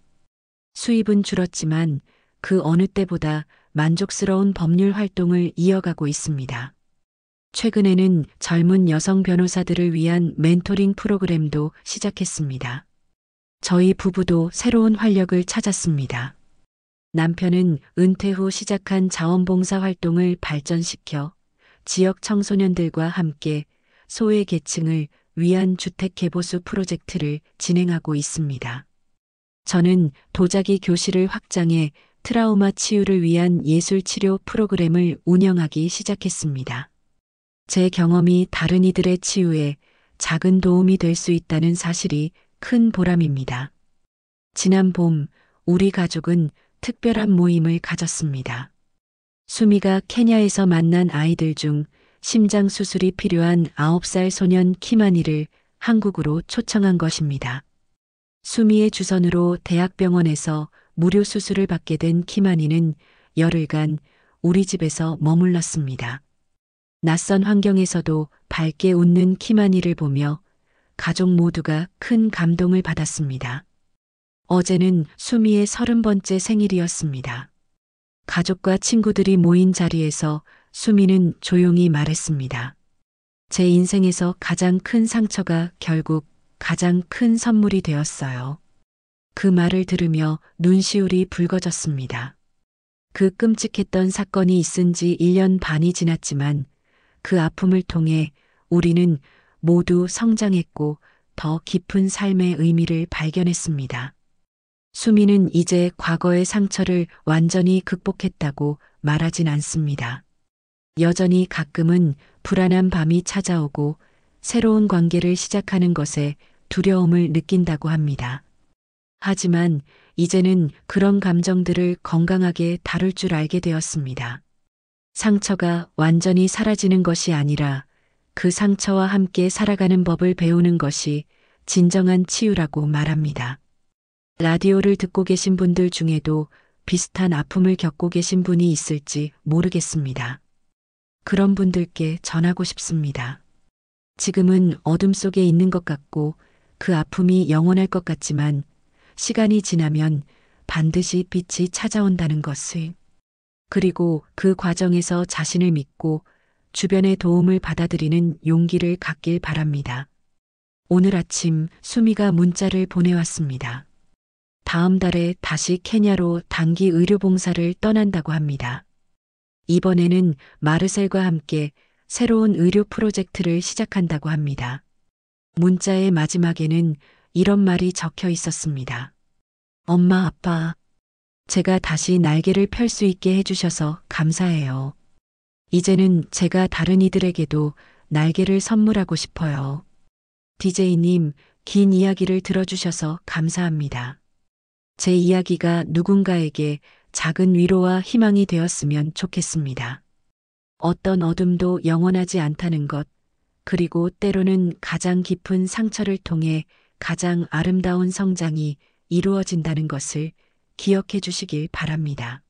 수입은 줄었지만 그 어느 때보다 만족스러운 법률 활동을 이어가고 있습니다. 최근에는 젊은 여성 변호사들을 위한 멘토링 프로그램도 시작했습니다. 저희 부부도 새로운 활력을 찾았습니다. 남편은 은퇴 후 시작한 자원봉사 활동을 발전시켜 지역 청소년들과 함께 소외 계층을 위한 주택 개보수 프로젝트를 진행하고 있습니다. 저는 도자기 교실을 확장해 트라우마 치유를 위한 예술 치료 프로그램을 운영하기 시작했습니다. 제 경험이 다른 이들의 치유에 작은 도움이 될 수 있다는 사실이 큰 보람입니다. 지난 봄 우리 가족은 특별한 모임을 가졌습니다. 수미가 케냐에서 만난 아이들 중 심장 수술이 필요한 9살 소년 키마니를 한국으로 초청한 것입니다. 수미의 주선으로 대학병원에서 무료 수술을 받게 된 키마니는 열흘간 우리 집에서 머물렀습니다. 낯선 환경에서도 밝게 웃는 키마니를 보며 가족 모두가 큰 감동을 받았습니다. 어제는 수미의 30번째 생일이었습니다. 가족과 친구들이 모인 자리에서 수미는 조용히 말했습니다. 제 인생에서 가장 큰 상처가 결국 가장 큰 선물이 되었어요. 그 말을 들으며 눈시울이 붉어졌습니다. 그 끔찍했던 사건이 있은 지 1년 반이 지났지만 그 아픔을 통해 우리는 모두 성장했고 더 깊은 삶의 의미를 발견했습니다. 수미는 이제 과거의 상처를 완전히 극복했다고 말하진 않습니다. 여전히 가끔은 불안한 밤이 찾아오고 새로운 관계를 시작하는 것에 두려움을 느낀다고 합니다. 하지만 이제는 그런 감정들을 건강하게 다룰 줄 알게 되었습니다. 상처가 완전히 사라지는 것이 아니라 그 상처와 함께 살아가는 법을 배우는 것이 진정한 치유라고 말합니다. 라디오를 듣고 계신 분들 중에도 비슷한 아픔을 겪고 계신 분이 있을지 모르겠습니다. 그런 분들께 전하고 싶습니다. 지금은 어둠 속에 있는 것 같고 그 아픔이 영원할 것 같지만 시간이 지나면 반드시 빛이 찾아온다는 것을, 그리고 그 과정에서 자신을 믿고 주변의 도움을 받아들이는 용기를 갖길 바랍니다. 오늘 아침 수미가 문자를 보내왔습니다. 다음 달에 다시 케냐로 단기 의료봉사를 떠난다고 합니다. 이번에는 마르셀과 함께 새로운 의료 프로젝트를 시작한다고 합니다. 문자의 마지막에는 이런 말이 적혀 있었습니다. 엄마, 아빠, 제가 다시 날개를 펼 수 있게 해주셔서 감사해요. 이제는 제가 다른 이들에게도 날개를 선물하고 싶어요. DJ님, 긴 이야기를 들어주셔서 감사합니다. 제 이야기가 누군가에게 작은 위로와 희망이 되었으면 좋겠습니다. 어떤 어둠도 영원하지 않다는 것, 그리고 때로는 가장 깊은 상처를 통해 가장 아름다운 성장이 이루어진다는 것을 기억해 주시길 바랍니다.